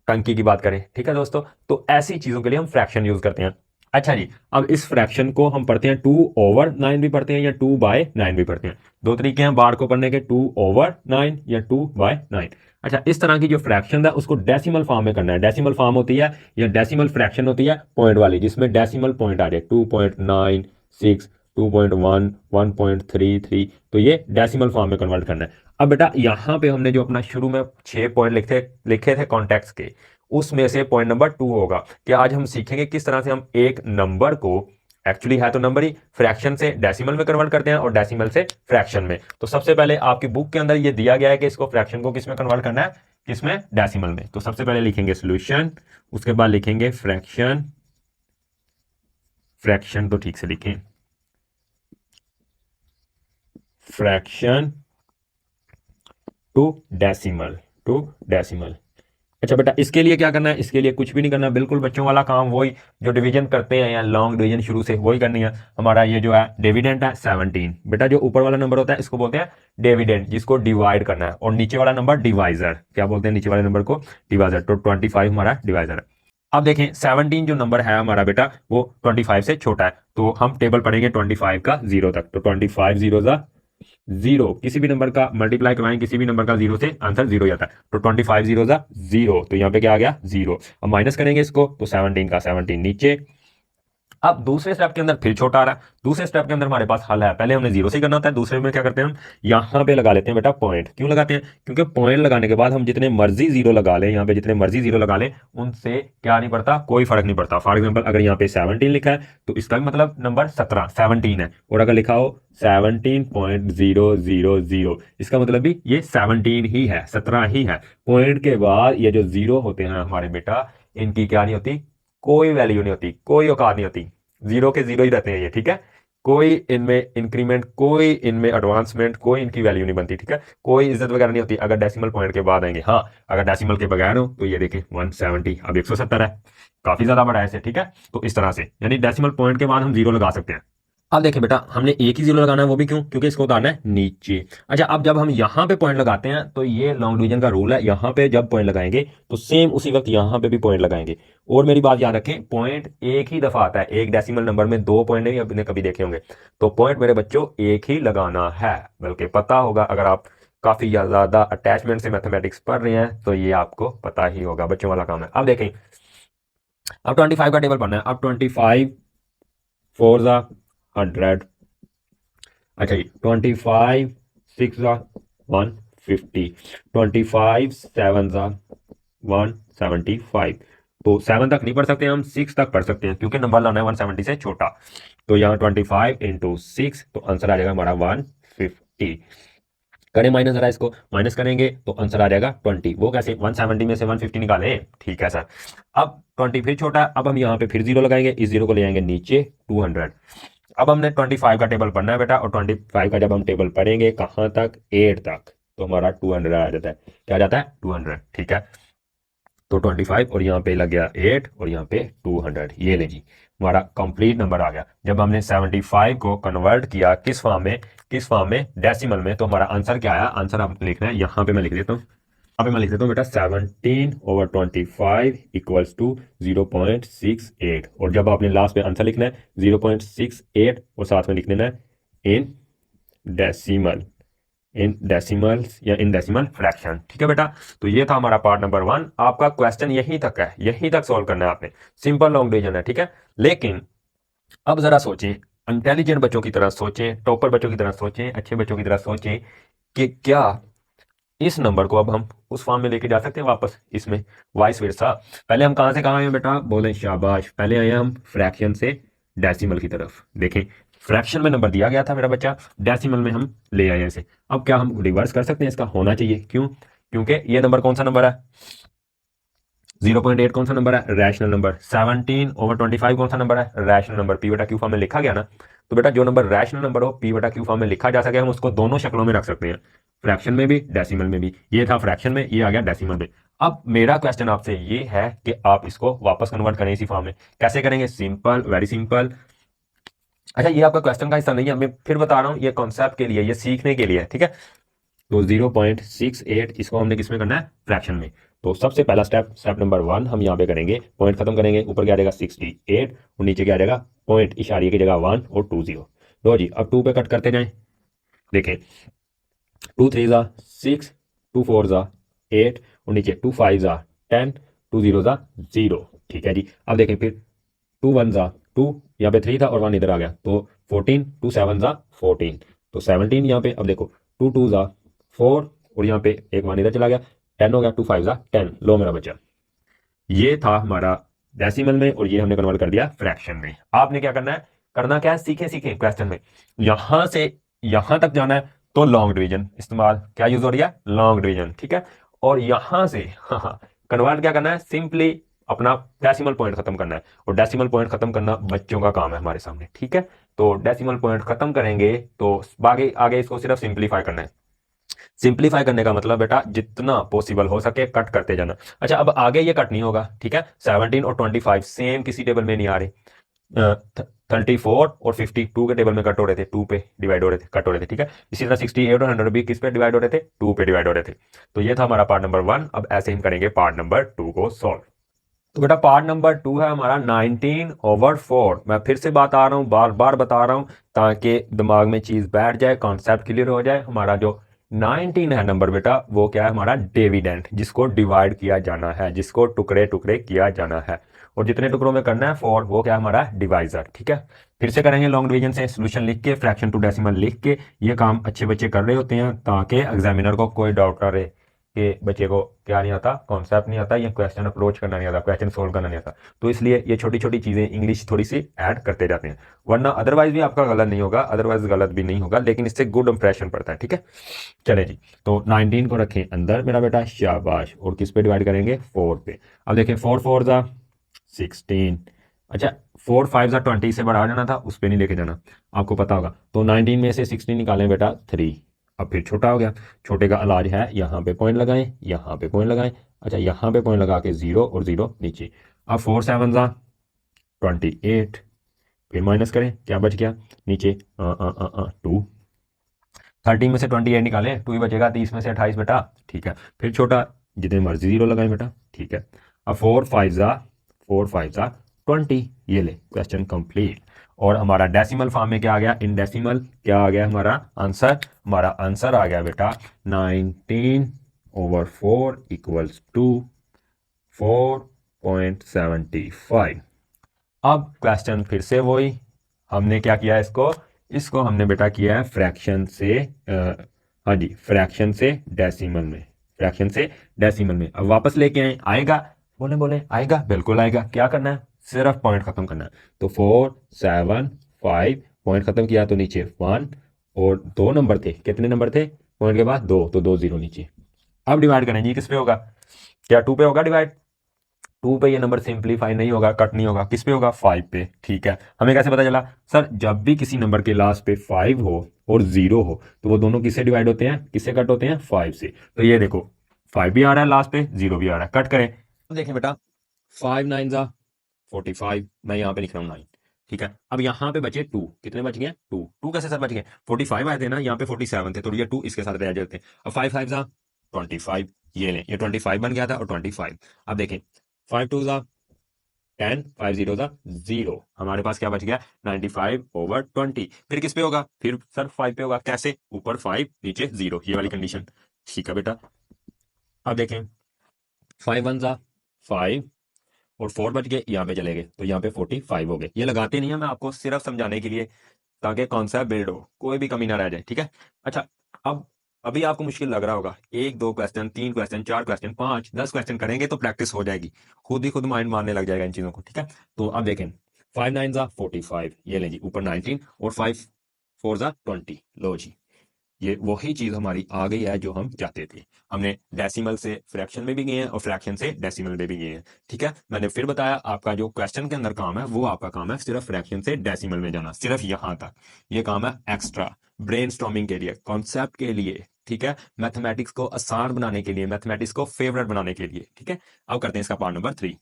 Speaker 1: टंकी की बात करें। ठीक है दोस्तों, तो ऐसी चीजों के लिए हम फ्रैक्शन यूज करते हैं। अच्छा जी, अब इस फ्रैक्शन को हम पढ़ते हैं 2/9 भी पढ़ते हैं या 2/9 भी पढ़ते हैं। दो तरीके हैं बार को पढ़ने के, 2/9 या 2/9। अच्छा, इस तरह की जो फ्रैक्शन है उसको डेसिमल फॉर्म में करना है। डेसिमल फॉर्म होती है या डेसिमल फ्रैक्शन होती है पॉइंट वाली, जिसमें डेसिमल पॉइंट आ जाए 2.96, 2.1, 1.33, तो ये डेसिमल फॉर्म में कन्वर्ट करना है। अब बेटा यहाँ पे हमने जो अपना शुरू में 6 पॉइंट लिखे थे कॉन्टेक्ट के, उसमें से पॉइंट नंबर 2 होगा कि आज हम सीखेंगे किस तरह से हम एक नंबर को, एक्चुअली है तो नंबर ही, फ्रैक्शन से डेसिमल में कन्वर्ट करते हैं और डेसिमल से फ्रैक्शन में। तो सबसे पहले आपकी बुक के अंदर ये दिया गया है कि इसको फ्रैक्शन को किस में कन्वर्ट करना है? किसमें? डेसिमल में। तो सबसे पहले लिखेंगे सोल्यूशन, उसके बाद लिखेंगे फ्रैक्शन। फ्रैक्शन तो ठीक से लिखें, fraction to decimal, to decimal. अच्छा बेटा, इसके लिए क्या करना है? इसके लिए कुछ भी नहीं करना, बिल्कुल बच्चों वाला काम वही जो डिवीजन करते हैं या लॉन्ग डिवीजन शुरू से वही करनी है। हमारा ये जो है डिविडेंड है 17। बेटा जो ऊपर वाला नंबर होता है इसको बोलते हैं डिविडेंड, जिसको डिवाइड करना है, और नीचे वाला नंबर डिवाइजर। क्या बोलते हैं नीचे वाले नंबर को? डिवाइजर। तो 25 हमारा डिवाइजर है। अब देखें 17 जो नंबर है हमारा बेटा वो 25 से छोटा है, तो हम टेबल पढ़ेंगे 25 का जीरो तक। तो 25 जीरो जा जीरो, किसी भी नंबर का मल्टीप्लाई करवाएं किसी भी नंबर का जीरो से, आंसर जीरो आता है। तो 25 जीरो जा जीरो, तो यहाँ पे क्या आ गया? जीरो। अब माइनस करेंगे इसको, तो 17 का 17 नीचे। अब दूसरे स्टेप के अंदर फिर छोटा आ रहा है। दूसरे स्टेप के अंदर हमारे पास हल है, पहले हमने जीरो से ही करना होता है। दूसरे में क्या करते हैं हम? यहाँ पे लगा लेते हैं बेटा पॉइंट। क्यों लगाते हैं? क्योंकि पॉइंट लगाने के बाद हम जितने मर्जी जीरो लगा लें, यहाँ पे जितने मर्जी जीरो लगा लें, उनसे क्या नहीं पड़ता, कोई फर्क नहीं पड़ता। फॉर एग्जाम्पल अगर यहाँ पे 17 लिखा है तो इसका भी मतलब नंबर 17 है, और अगर लिखा हो 17.000, इसका मतलब भी ये 17 ही है, 17 ही है। पॉइंट के बाद ये जो जीरो होते हैं हमारे बेटा, इनकी क्या नहीं होती, कोई वैल्यू नहीं होती, कोई औकात नहीं होती, जीरो के जीरो ही रहते हैं ये, ठीक है। कोई इनमें इंक्रीमेंट, कोई इनमें एडवांसमेंट, कोई इनकी वैल्यू नहीं बनती, ठीक है। कोई इज्जत वगैरह नहीं होती अगर डेसिमल पॉइंट के बाद आएंगे। हाँ, अगर डेसिमल के बगैर हो तो ये देखें 170, अब 170 है, काफी ज्यादा बड़ा है इसे, ठीक है। तो इस तरह से यानी डेसिमल पॉइंट के बाद हम जीरो लगा सकते हैं। अब देखें बेटा, हमने एक ही जीरो लगाना है, वो भी क्यों? क्योंकि इसको उतारना है नीचे। अच्छा, अब जब हम यहाँ पे पॉइंट लगाते हैं तो ये लॉन्ग डिवीजन का रूल है, यहाँ पे जब पॉइंट लगाएंगे तो सेम उसी वक्त यहाँ पे भी पॉइंट लगाएंगे। और मेरी बात याद रखें, पॉइंट एक ही दफा आता है, एक डेसिमल नंबर में दो पॉइंट नहीं आपने कभी देखे होंगे। तो पॉइंट मेरे बच्चों एक ही लगाना है, बल्कि पता होगा अगर आप काफी ज्यादा अटैचमेंट से मैथमेटिक्स पढ़ रहे हैं तो ये आपको पता ही होगा, बच्चों वाला काम है। अब देखें, अब 25 का टेबल पढ़ना है। अब 25 फोर जा 100। अच्छा जी, 25 6 जा 150, 25 7 जा 175। तो 7 तक नहीं पढ़ सकते हम, 6 तक पढ़ सकते हैं क्योंकि नंबर लाना है 170 से छोटा। तो यहाँ 25 इंटू 6, तो आंसर आ जाएगा हमारा 150। करें माइनस, जरा इसको माइनस करेंगे तो आंसर आ जाएगा 20। वो कैसे? 170 में से 150 निकाले, ठीक है सर। अब 20 फिर छोटा है, अब हम यहाँ पे फिर जीरो लगाएंगे, इस जीरो को ले आएंगे नीचे 200। अब हमने 25 का टेबल पढ़ना है बेटा, और 25 का जब हम टेबल पढ़ेंगे कहाँ तक? 8 तक, तो हमारा 200 आ जाता है। क्या आ जाता है? 200, ठीक है। तो 25 और यहाँ पे लग गया 8 और यहाँ पे 200, ये ले जी हमारा कंप्लीट नंबर आ गया। जब हमने 75 को कन्वर्ट किया किस फॉर्म में? किस फॉर्म में? डेसिमल में। तो हमारा आंसर क्या आया? आंसर आप लिखना है, यहाँ पे मैं लिख देता हूँ, यहाँ पे मैं लिख देता हूँ बेटा 17/25 इक्वल्स टू 0.68। और जब आपने लास्ट में आंसर लिखना है 0.68 और साथ में लिख देना है इन डेसिमल, इन डेसिमल्स या इन डेसिमल फ्रैक्शन, ठीक है बेटा। तो ये था हमारा पार्ट नंबर 1। आपका क्वेश्चन यहीं तक है, यहीं तक सॉल्व करना है आपने, सिंपल लॉन्ग डिवीजन है, ठीक है। लेकिन अब जरा सोचें, इंटेलिजेंट बच्चों की तरह सोचें, टॉपर बच्चों की तरह सोचें, अच्छे बच्चों की तरह सोचें कि क्या इस नंबर को अब हम उस फॉर्म में लेके जा सकते हैं वापस इसमें, वाइस वर्सा। पहले हम कहां से कहां आए हैं बेटा? बोले शाबाश, पहले आए हम फ्रैक्शन से डेसिमल की तरफ। देखें, फ्रैक्शन में नंबर दिया गया था मेरा बच्चा, डेसिमल में हम ले आए इसे। अब क्या हम रिवर्स कर सकते हैं? इसका होना चाहिए। क्यों? क्योंकि ये नंबर कौन सा नंबर है? 0.8 कौन सा नंबर है? Rational number. 17/25 कौन सा नंबर है? Rational number. पी बटा क्यू फॉर्म में लिखा गया ना। तो बेटा जो नंबर रैशनल नंबर हो, पी बटा क्यू फॉर्म में लिखा जा सके, हम उसको दोनों शक्लों में रख सकते हैं, फ्रैक्शन में भी, डेसिमल में भी। ये था फ्रैक्शन में, ये आ गया डेसिमल में। अब मेरा क्वेश्चन आपसे ये है कि आप इसको वापस कन्वर्ट करें इसी फॉर्म में। कैसे करेंगे? Simple, very simple. अच्छा, ये आपका क्वेश्चन का हिस्सा नहीं है, मैं फिर बता रहा हूँ, ये कॉन्सेप्ट के लिए, ये सीखने के लिए है, ठीक है। तो 0.68 इसको हमने किसमें करना है? फ्रैक्शन में। तो सबसे पहला स्टेप, स्टेप नंबर 1 हम यहाँ पे करेंगे, पॉइंट खत्म करेंगे, ऊपर क्या आ जाएगा 68 और नीचे क्या आ जाएगा? पॉइंट इशारे की जगह 1 और 2 0। लो जी, अब 2 पे कट करते जाएं। देखें, 2 3 जा 6, 2 4 जा 8 और नीचे 2 5 जा 10, 2 0 जा 0, ठीक है जी। अब देखें फिर 2 1 जा 2, यहाँ पे 3 था और 1 इधर आ गया, तो 14, 2 7 जा 14, तो 17 यहाँ पे। अब देखो 2 2 जा 4 और यहाँ पे एक 1 इधर चला गया, 10 हो गया, 2 5 जा 10। लो मेरा बच्चा, ये था हमारा डेसिमल में और ये हमने कन्वर्ट कर दिया फ्रैक्शन में। आपने क्या करना है? करना क्या है? सीखे सीखे क्वेश्चन में यहां से यहां तक जाना है तो लॉन्ग डिवीजन इस्तेमाल, क्या यूज हो रही है? लॉन्ग डिवीजन, ठीक है। और यहां से कन्वर्ट क्या करना है? सिंपली अपना डेसिमल पॉइंट खत्म करना है, और डेसिमल पॉइंट खत्म करना बच्चों का काम है हमारे सामने, ठीक है। तो डेसिमल पॉइंट खत्म करेंगे तो आगे आगे इसको सिर्फ सिंप्लीफाई करना है। सिंप्लीफाई करने का मतलब बेटा जितना पॉसिबल हो सके कट करते जाना। अच्छा, अब आगे ये कट नहीं होगा, ठीक है। 17 और 25 सेम किसी टेबल में नहीं आ रही। 34 और 52 के टेबल में कट हो रहे थे, 2 पे डिवाइड हो रहे थे, कट हो रहे थे, ठीक है। इसी तरह 68 और 100 भी किस पे डिवाइड हो रहे थे, 2 पे डिवाइड हो रहे थे। तो ये था हमारा पार्ट नंबर 1। अब ऐसे हम करेंगे पार्ट नंबर 2 को सॉल्व। तो बेटा पार्ट नंबर 2 है हमारा 19/4। मैं फिर से बात आ रहा हूँ, बार बार बता रहा हूँ ताकि दिमाग में चीज बैठ जाए, कॉन्सेप्ट क्लियर हो जाए। हमारा जो 19 है नंबर बेटा, वो क्या है, हमारा डिविडेंड, जिसको डिवाइड किया जाना है, जिसको टुकड़े टुकड़े किया जाना है, और जितने टुकड़ों में करना है 4, वो क्या है, हमारा डिवाइजर, ठीक है। फिर से करेंगे लॉन्ग डिवीजन से, सोल्यूशन लिख के, फ्रैक्शन टू डेसिमल लिख के। ये काम अच्छे बच्चे कर रहे होते हैं ताकि एग्जामिनर को कोई डाउट ना रहे कि बच्चे को क्या नहीं आता, कॉन्सेप्ट नहीं आता, या क्वेश्चन अप्रोच करना नहीं आता, क्वेश्चन सोल्व करना नहीं आता। तो इसलिए ये छोटी छोटी चीज़ें इंग्लिश थोड़ी सी ऐड करते जाते हैं, वरना अदरवाइज भी आपका गलत नहीं होगा, अदरवाइज गलत भी नहीं होगा, लेकिन इससे गुड इंप्रेशन पड़ता है, ठीक है। चले जी, तो 19 को रखें अंदर मेरा बेटा, शाबाश। और किस पे डिवाइड करेंगे, 4 पे। अब देखें 4 4 जा 16। अच्छा, 4 5 जा 20 से बढ़ा जाना था, उस पर नहीं लेके जाना, आपको पता होगा। तो 19 में से 16 निकालें बेटा 3। अब फिर छोटा हो गया, छोटे का इलाज है, यहाँ पे पॉइंट लगाएं, यहाँ पे पॉइंट लगाएं। अच्छा, यहाँ पे पॉइंट लगा के 0 और 0 नीचे। अब 4 7 जा 28, फिर माइनस करें, क्या बच गया नीचे, 2। 13 में से 28 निकालें, 2 ही बचेगा। 30 में से 28 बेटा, ठीक है। फिर छोटा, जितने मर्जी 0 लगाएं बेटा, ठीक है। अब 4 5 जा 20, ये ले, क्वेश्चन कंप्लीट। और हमारा डेसिमल फॉर्म में क्या आ गया, इन डेसिमल क्या आ गया हमारा आंसर, हमारा आंसर आ गया बेटा 19/4 इक्वल्स टू 4.75। अब क्वेश्चन फिर से वही, हमने क्या किया इसको, इसको हमने बेटा किया है फ्रैक्शन से, हाँ जी, फ्रैक्शन से डेसिमल में, फ्रैक्शन से डेसिमल में। अब वापस लेके आए, आएगा, बोले बोले आएगा, बिल्कुल आएगा। क्या करना है, सिर्फ पॉइंट खत्म करना है। तो 4 7 5 पॉइंट खत्म किया तो नीचे 1, और 2 नंबर थे, कितने नंबर थे पॉइंट के बाद, 2, तो 2 0 नीचे। अब डिवाइड करेंगे, किस पे होगा, क्या 2 पे होगा डिवाइड, 2 पे ये नंबर सिंप्लीफाई नहीं होगा, कट नहीं होगा, किस पे होगा, 5 पे, ठीक है। हमें कैसे पता चला, सर जब भी किसी नंबर के लास्ट पे 5 हो और 0 हो तो वो दोनों किससे डिवाइड होते हैं, किससे कट होते हैं, 5 से। तो ये देखो 5 भी आ रहा है लास्ट पे, 0 भी आ रहा है, कट करें। अब देखें बेटा, 5 9 जा 45, मैं यहाँ पे लिख रहा हूँ 9, ठीक है। अब यहाँ पे बचे 2, कितने बच गए, 2 2 कैसे सर बच गए, 45 आए थे ना, यहाँ पे 47 थे, तो ये 2 इसके साथ रह जाते हैं। अब 5 5 जा 25, ये लें, ये 25 बन गया था, और 25। अब देखें 5 2 जा 10, 5 0 था 0, हमारे पास क्या बच गया, 95/20। फिर किस पे होगा, फिर सर 5 पे होगा, कैसे, ऊपर 5 नीचे 0, ये वाली कंडीशन, ठीक है बेटा। अब देखें 5 1 जा 5, और 4 बच गए, यहाँ पे चले गए, तो यहाँ पे 45 हो गए। ये लगाते नहीं है, मैं आपको सिर्फ समझाने के लिए, ताकि कॉन्सेप्ट बिल्ड हो, कोई भी कमी ना रह जाए, ठीक है। अच्छा, अब अभी आपको मुश्किल लग रहा होगा, 1 2 क्वेश्चन, 3 क्वेश्चन, 4 क्वेश्चन, 5 10 क्वेश्चन करेंगे तो प्रैक्टिस हो जाएगी, खुद ही खुद माइंड मारने लग जाएगा इन चीजों को, ठीक है। तो अब देखें 5 9 जा 45, ये लें जी, ऊपर 19, और 5 4 जा 20, लो जी, ये वही चीज हमारी आ गई है जो हम चाहते थे। हमने डेसिमल से फ्रैक्शन में भी गए हैं, और फ्रैक्शन से डेसिमल में भी गए हैं, ठीक है। मैंने फिर बताया, आपका जो क्वेश्चन के अंदर काम है, वो आपका काम है सिर्फ फ्रैक्शन से डेसिमल में जाना, सिर्फ यहां तक। ये काम है एक्स्ट्रा ब्रेनस्टॉर्मिंग के लिए, कॉन्सेप्ट के लिए, ठीक है, मैथमेटिक्स को आसान बनाने के लिए, मैथमेटिक्स को फेवरेट बनाने के लिए, ठीक है। अब करते हैं इसका पार्ट नंबर 3।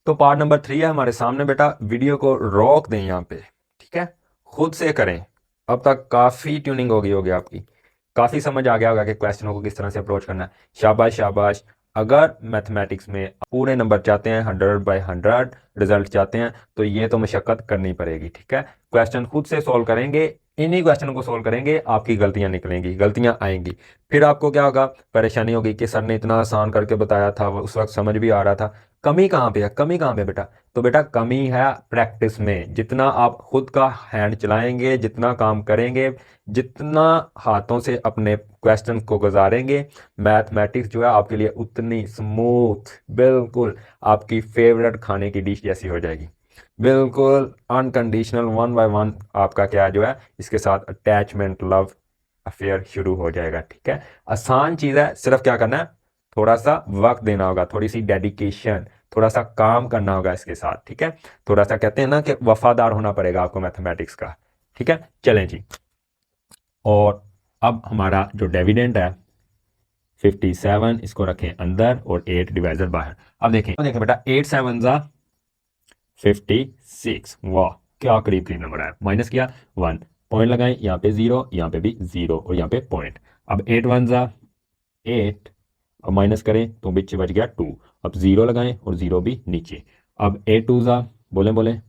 Speaker 1: तो पार्ट नंबर 3 है हमारे सामने बेटा, वीडियो को रोक दें यहाँ पे, ठीक है, खुद से करें। अब तक काफ़ी ट्यूनिंग हो गई होगी आपकी, काफ़ी समझ आ गया होगा कि क्वेश्चनों को किस तरह से अप्रोच करना है। शाबाश शाबाश। अगर मैथमेटिक्स में पूरे नंबर चाहते हैं, 100/100 रिजल्ट चाहते हैं, तो ये तो मशक्क़त करनी पड़ेगी, ठीक है। क्वेश्चन खुद से सॉल्व करेंगे, इन्हीं क्वेश्चन को सॉल्व करेंगे, आपकी गलतियां निकलेंगी, गलतियां आएंगी। फिर आपको क्या होगा, परेशानी होगी कि सर ने इतना आसान करके बताया था, उस वक्त समझ भी आ रहा था। कमी कहाँ पे है, कमी कहाँ पे बेटा, तो बेटा कमी है प्रैक्टिस में। जितना आप खुद का हैंड चलाएंगे, जितना काम करेंगे, जितना हाथों से अपने क्वेश्चन को गुजारेंगे, मैथमेटिक्स जो है आपके लिए उतनी स्मूथ, बिल्कुल आपकी फेवरेट खाने की डिश जैसी हो जाएगी, बिल्कुल अनकंडीशनल, 1 बाय 1 आपका क्या जो है, इसके साथ अटैचमेंट, लव अफेयर शुरू हो जाएगा, ठीक है। आसान चीज़ है, सिर्फ क्या करना है, थोड़ा सा वक्त देना होगा, थोड़ी सी डेडिकेशन, थोड़ा सा काम करना होगा इसके साथ, ठीक है। थोड़ा सा कहते हैं ना कि वफादार होना पड़ेगा आपको मैथमेटिक्स का, ठीक है। चलें जी, और अब हमारा जो डिविडेंड है 57, इसको रखें अंदर और 8 डिवाइजर बाहर। अब देखें बेटा 8 7 ज़ा 56, वाह क्या करीब करीब नंबर आया। माइनस किया 1, पॉइंट लगाएं, यहाँ पे 0, यहाँ पे भी 0 और यहाँ पे पॉइंट। अब 8 1 ज़ा 8, अब माइनस करें तो बीच बच गया 2, अब 0 लगाएं और 0 भी नीचे। अब 8 2 ज़ा बोलें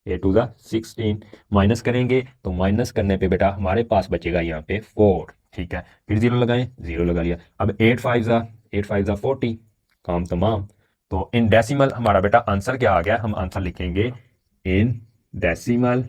Speaker 1: 8 2 ज़ा 16, माइनस करेंगे तो माइनस करने पे बेटा हमारे पास बचेगा यहाँ पे 4, ठीक है। फिर 0 लगाएं, 0 लगा लिया। अब 8 5 ज़ा 40, काम तमाम। तो इन डेसिमल हमारा बेटा आंसर क्या आ गया, हम आंसर लिखेंगे इन डेसिमल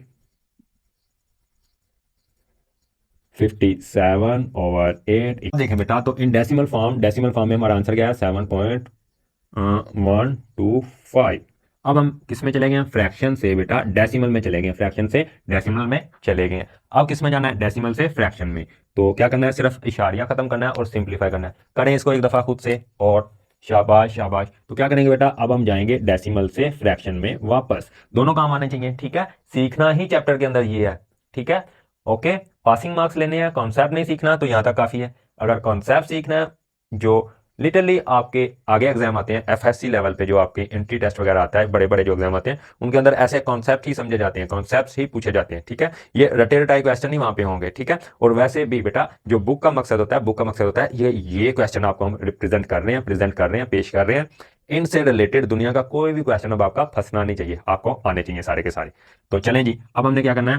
Speaker 1: 57/8। देखें बेटा तो इन डेसिमल फॉर्म में हमारा आंसर क्या है 7.125। अब हम किस में चले गए हैं, फ्रैक्शन से बेटा डेसिमल में चले गए, फ्रैक्शन से डेसिमल में चले गए। अब किस में जाना है, डेसिमल से फ्रैक्शन में। तो क्या करना है, सिर्फ इशारियां खत्म करना है और सिंप्लीफाई करना है। करें इसको एक दफा खुद से और शाबाश शाबाश। तो क्या करेंगे बेटा, अब हम जाएंगे डेसिमल से फ्रैक्शन में वापस। दोनों काम आने चाहिए, ठीक है। सीखना ही चैप्टर के अंदर ये है, ठीक है। ओके, पासिंग मार्क्स लेने हैं, कॉन्सेप्ट नहीं सीखना तो यहां तक काफी है। अगर कॉन्सेप्ट सीखना है, जो लिटरली आपके आगे एग्जाम आते हैं एफएससी लेवल पे, जो आपके एंट्री टेस्ट वगैरह आता है, बड़े बड़े जो एग्जाम आते हैं उनके अंदर ऐसे कॉन्सेप्ट ही समझे जाते हैं, कॉन्सेप्ट ही पूछे जाते हैं, ठीक है। ये रटे रटाई क्वेश्चन ही वहां पे होंगे, ठीक है। और वैसे भी बेटा जो बुक का मकसद होता है, बुक का मकसद होता है ये क्वेश्चन आपको हम रिप्रेजेंट कर रहे हैं, प्रेजेंट कर रहे हैं, पेश कर रहे हैं। इनसे रिलेटेड दुनिया का कोई भी क्वेश्चन अब आपका फंसना नहीं चाहिए, आपको आने चाहिए सारे के सारे। तो चलें जी, अब हमने क्या करना है,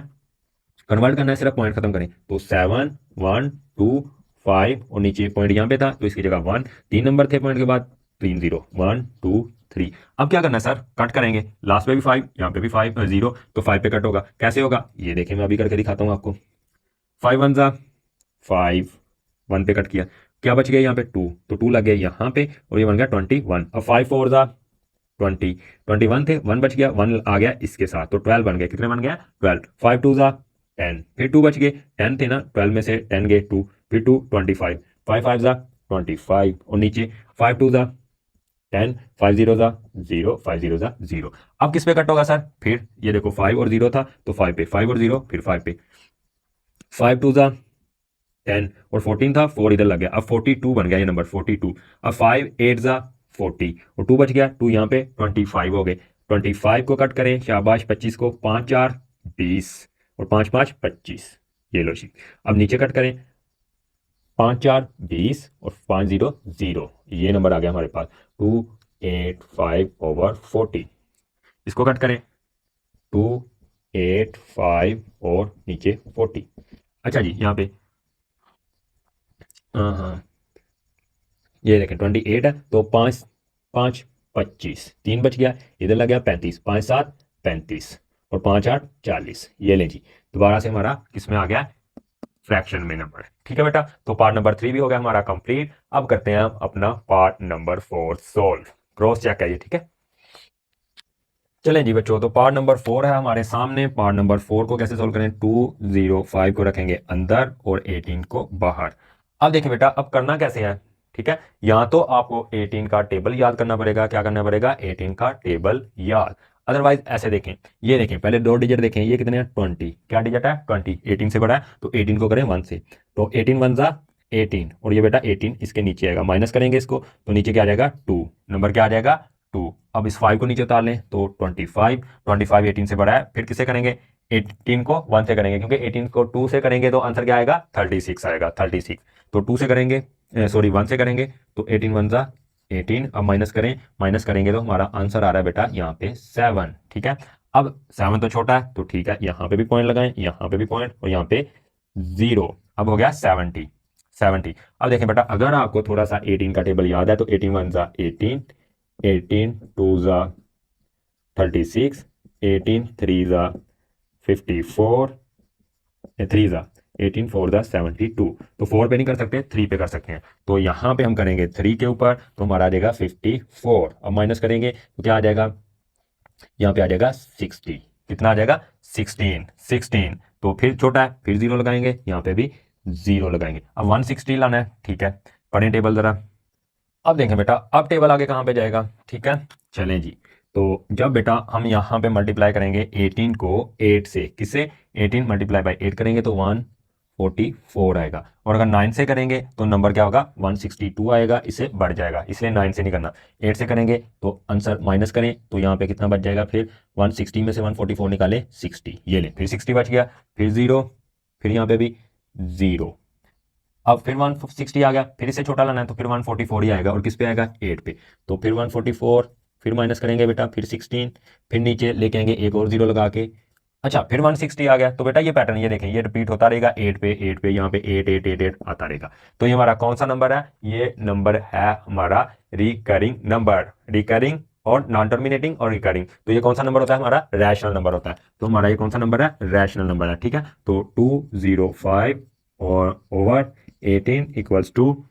Speaker 1: कन्वर्ट करना है, सिर्फ पॉइंट खत्म करें। तो 7 1 2 5 और नीचे पॉइंट यहाँ पे था तो इसकी जगह 1, 3 नंबर थे पॉइंट के बाद, 3 0 1 2 3। अब क्या करना है सर, कट करेंगे, लास्ट पे भी 5, यहाँ पे भी 5 0, तो 5 पे कट होगा। कैसे होगा ये देखें, मैं अभी करके दिखाता हूँ आपको। 5 1 ज़ा 5, 1 पे कट किया, क्या बच गया यहाँ पे 2, तो 2 लग गया यहाँ पे और ये बन गया 21। अब 5 4 ज़ा 20, 21 थे, 1 बच गया, 1 आ गया इसके साथ, तो 12 बन गया। कितने बन गया 12। 5 2 ज़ा 10, फिर 2 बच गए, 10 थे ना, 12 में से 10 गए 2, फिर 2 25, 5 5 ज़ा 25 और नीचे 5 2 ज़ा 10, 5 0 ज़ा 0, 5 0 ज़ा 0। अब किस पे कट होगा सर, फिर ये देखो 5 और 0 था तो 5 पे, 5 और 0 फिर 5 पे, 5 2 ज़ा 10 और 14 था, 4 इधर लग गया, अब 42 बन गया ये नंबर 42। अब 5 8 ज़ा 40 और 2 बच गया, 2 यहाँ पे 25 हो गए। 25 को कट करें, शाबाश। 25 को 5 4 20 और 5 5 25, ये लो जी। अब नीचे कट करें, 5 4 20 और 5 0 0, ये नंबर आ गया हमारे पास 285/40। इसको कट करें, 285 और नीचे 40। अच्छा जी, यहाँ पे हाँ ये देखें 28 है तो 5 5 25, 3 बच गया, इधर लग गया 35, 5 7 35 और 5 8 40। ये लें जी, दोबारा से हमारा किसमें आ गया, फ्रैक्शन में नंबर, ठीक है बेटा। तो पार्ट नंबर 3 भी हो गया हमारा कंप्लीट। अब करते हैं हम अपना part number 4 solve, cross check है ये, ठीक है। चलें जी बच्चों, तो पार्ट नंबर 4 है हमारे सामने। पार्ट नंबर 4 को कैसे सोल्व करें, 205 को रखेंगे अंदर और 18 को बाहर। अब देखिए बेटा, अब करना कैसे है, ठीक है। यहाँ तो आपको 18 का टेबल याद करना पड़ेगा, क्या करना पड़ेगा, 18 का टेबल याद। अदरवाइज ऐसे देखें, ये देखें पहले 2 डिजिट देखें, ये कितने हैं 20, क्या डिजिट है 20, 18 से बड़ा है तो 18 को करें 1 से, तो 18 1 ज़ा 18 और ये बेटा 18 इसके नीचे आएगा, माइनस करेंगे इसको तो नीचे क्या आ जाएगा 2, नंबर क्या आ जाएगा 2। अब इस 5 को नीचे उतार लें तो 25, 25 18 से बड़ा है, फिर किससे करेंगे 18 को 1 से करेंगे, क्योंकि 18 को 2 से करेंगे तो आंसर क्या आएगा 36 आएगा, 36। तो 2 से करेंगे, सॉरी 1 से करेंगे तो 18 1 ज़ा 18। अब माइनस करें, माइनस करेंगे तो हमारा आंसर आ रहा है बेटा यहाँ पे 7, ठीक है। अब 7 तो छोटा है तो ठीक है, यहाँ पे भी पॉइंट लगाएं, यहाँ पे भी पॉइंट और यहाँ पे 0। अब हो गया 70 70। अब देखें बेटा, अगर आपको थोड़ा सा 18 का टेबल याद है तो 18 1 ज़ा 18, 18 2 ज़ा 36, 18 3 ज़ा 54, 3 ज़ा 18 4 ज़ा 72। तो 4 पे नहीं कर सकते, 3 पे कर सकते हैं। तो यहाँ पे हम करेंगे 3 के ऊपर तो हमारा आ जाएगा 54। अब माइनस करेंगे तो क्या आ जाएगा, यहाँ पे आ जाएगा 60, कितना आ जाएगा 16 16। तो फिर छोटा है, फिर 0 लगाएंगे, यहाँ पे भी 0 लगाएंगे। अब 160 लाना है, ठीक है। पढ़ें टेबल ज़रा। अब देखें बेटा, अब टेबल आगे कहाँ पे जाएगा, ठीक है। चलें जी, तो जब बेटा हम यहाँ पे मल्टीप्लाई करेंगे 18 को 8 से, किससे 18 मल्टीप्लाई बाई 8 करेंगे तो 144 आएगा। और अगर 9 से करेंगे तो नंबर क्या होगा 162 आएगा, इससे बढ़ जाएगा, इसलिए 9 से नहीं करना। 8 से करेंगे तो आंसर माइनस करें तो यहाँ पे कितना बच जाएगा, फिर 160 में से 144 निकाले 60, ये ले फिर 60 बच गया, फिर 0, फिर यहाँ पे भी 0। अब फिर 160 आ गया, फिर इसे छोटा लाना है तो फिर 144 ही आएगा, और किस पे आएगा 8 पे। तो फिर 144, फिर माइनस करेंगे बेटा, फिर 16, फिर नीचे लेके आएंगे एक और 0 लगा के। अच्छा फिर 160 आ गया, तो बेटा ये पैटर्न ये देखें, ये रिपीट होता रहेगा 8 पे 8 पे, यहाँ पे 8 8 8 8 आता रहेगा। तो ये हमारा कौन सा नंबर है, ये नंबर है हमारा रिकरिंग नंबर, रिकरिंग और नॉन टर्मिनेटिंग और रिकरिंग। तो ये कौन सा नंबर होता है, हमारा रैशनल नंबर होता है। तो हमारा ये कौन सा नंबर है, रैशनल नंबर है, ठीक है। तो 205 और over 18 equals to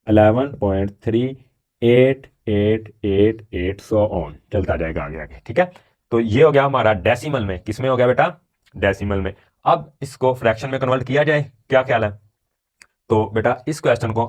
Speaker 1: 11.3888 so on, चलता जाएगा आगे आगे, ठीक है। तो ये हो गया हमारा डेसिमल में, किसमें हो गया बेटा, डेसिमल में। अब इसको फ्रैक्शन में कन्वर्ट किया जाए, क्या ख्याल है। तो बेटा इस क्वेश्चन को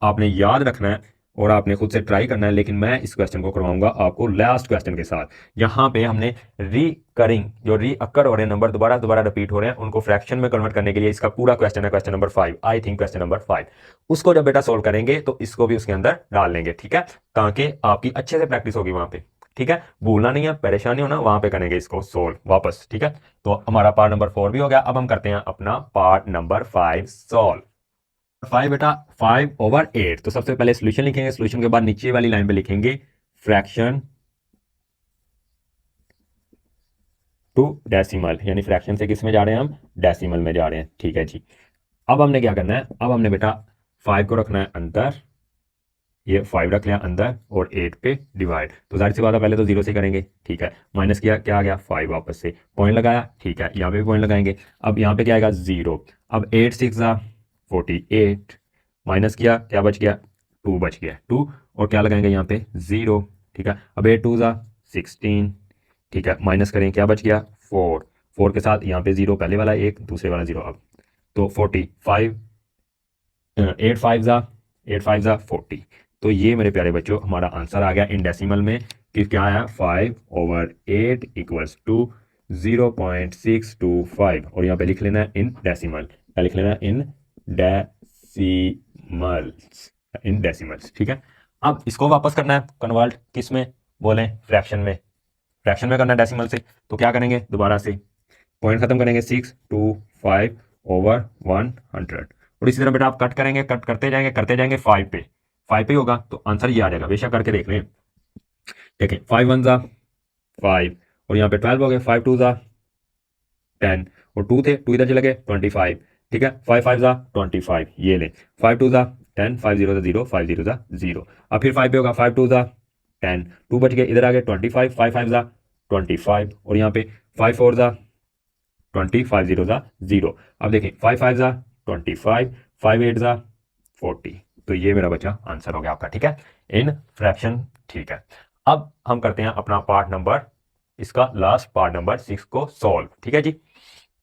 Speaker 1: आपने याद रखना है और आपने खुद से ट्राई करना है, लेकिन मैं इस क्वेश्चन को करवाऊंगा आपको लास्ट क्वेश्चन के साथ। यहाँ पे हमने रिकरिंग जो रीअकर हो रहे हैं नंबर, दोबारा दोबारा रिपीट हो रहे हैं, उनको फ्रैक्शन में कन्वर्ट करने के लिए इसका पूरा क्वेश्चन है, question number 5, I think question number 5। उसको जब बेटा सोल्व करेंगे तो इसको भी उसके अंदर डाल लेंगे, ठीक है, ताकि आपकी अच्छे से प्रैक्टिस होगी वहां पे, ठीक है। भूलना नहीं है, परेशानी होना, वहां पे करेंगे इसको सोल्व वापस, ठीक है। तो हमारा पार्ट नंबर 4 भी हो गया। अब हम करते हैं अपना पार्ट नंबर 5 सोल्व। 5 बेटा 5/8। तो सबसे पहले सोल्यूशन लिखेंगे, सोल्यूशन के बाद नीचे वाली लाइन पे लिखेंगे फ्रैक्शन टू डेसिमल, यानी फ्रैक्शन से किस में जा रहे हैं हम, डेसिमल में जा रहे हैं, ठीक है जी। अब हमने क्या करना है, अब हमने बेटा 5 को रखना है अंदर, ये 5 रख लिया अंदर और 8 पे डिवाइड। तो जाहिर सी बात है पहले तो 0 से करेंगे, ठीक है। माइनस किया, क्या आ गया 5, वापस से पॉइंट लगाया, ठीक है, यहाँ पे भी पॉइंट लगाएंगे। अब यहाँ पे क्या आएगा 0। अब 8 6 48, माइनस किया, क्या बच गया 2 बच गया 2, और क्या लगाएंगे यहाँ पे 0, ठीक है। अब 8 2 16, ठीक है, माइनस करें, क्या बच गया 4, 4 के साथ यहाँ पे 0, पहले वाला 1 दूसरे वाला 0। अब तो 45, 8 5 40। तो ये मेरे प्यारे बच्चों हमारा आंसर आ गया इन डेसिमल में, कि क्या है 5/8 इक्वल्स टू 0.625, और यहाँ पे लिख लेना है इन डेसिमल, क्या लिख लेना है इन डेसिमल्स, इन डेसिमल्स, ठीक है। अब इसको वापस करना है कन्वर्ट, किस में बोले, फ्रैक्शन में, फ्रैक्शन में करना है डेसिमल से। तो क्या करेंगे, दोबारा से पॉइंट खत्म करेंगे, 625/100, और इसी तरह बेटा आप कट करेंगे, कट करते जाएंगे 5 पे, 5 पे होगा तो आंसर ये आ जाएगा, बेशक करके देख लें। देखें 5 1 5, और यहाँ पे 12 हो गए, 5 2 10, और 2 थे, 2 इधर चले गए 25, ठीक है। 5 5 25, ये ले 5 2 10, 5 0 0, 5 0 0। अब फिर 5 पे होगा, 5 2 10, 2 बच गए, इधर आ गए 25, 5 5 25, और यहाँ पे 5 4 20, 5 0 0। अब देखें 5 5 25, 5 8 40। तो ये मेरा बच्चा आंसर हो गया आपका, ठीक है, इन फ्रैक्शन, ठीक है। अब हम करते हैं अपना पार्ट नंबर, इसका लास्ट पार्ट नंबर 6 को सॉल्व, ठीक है जी।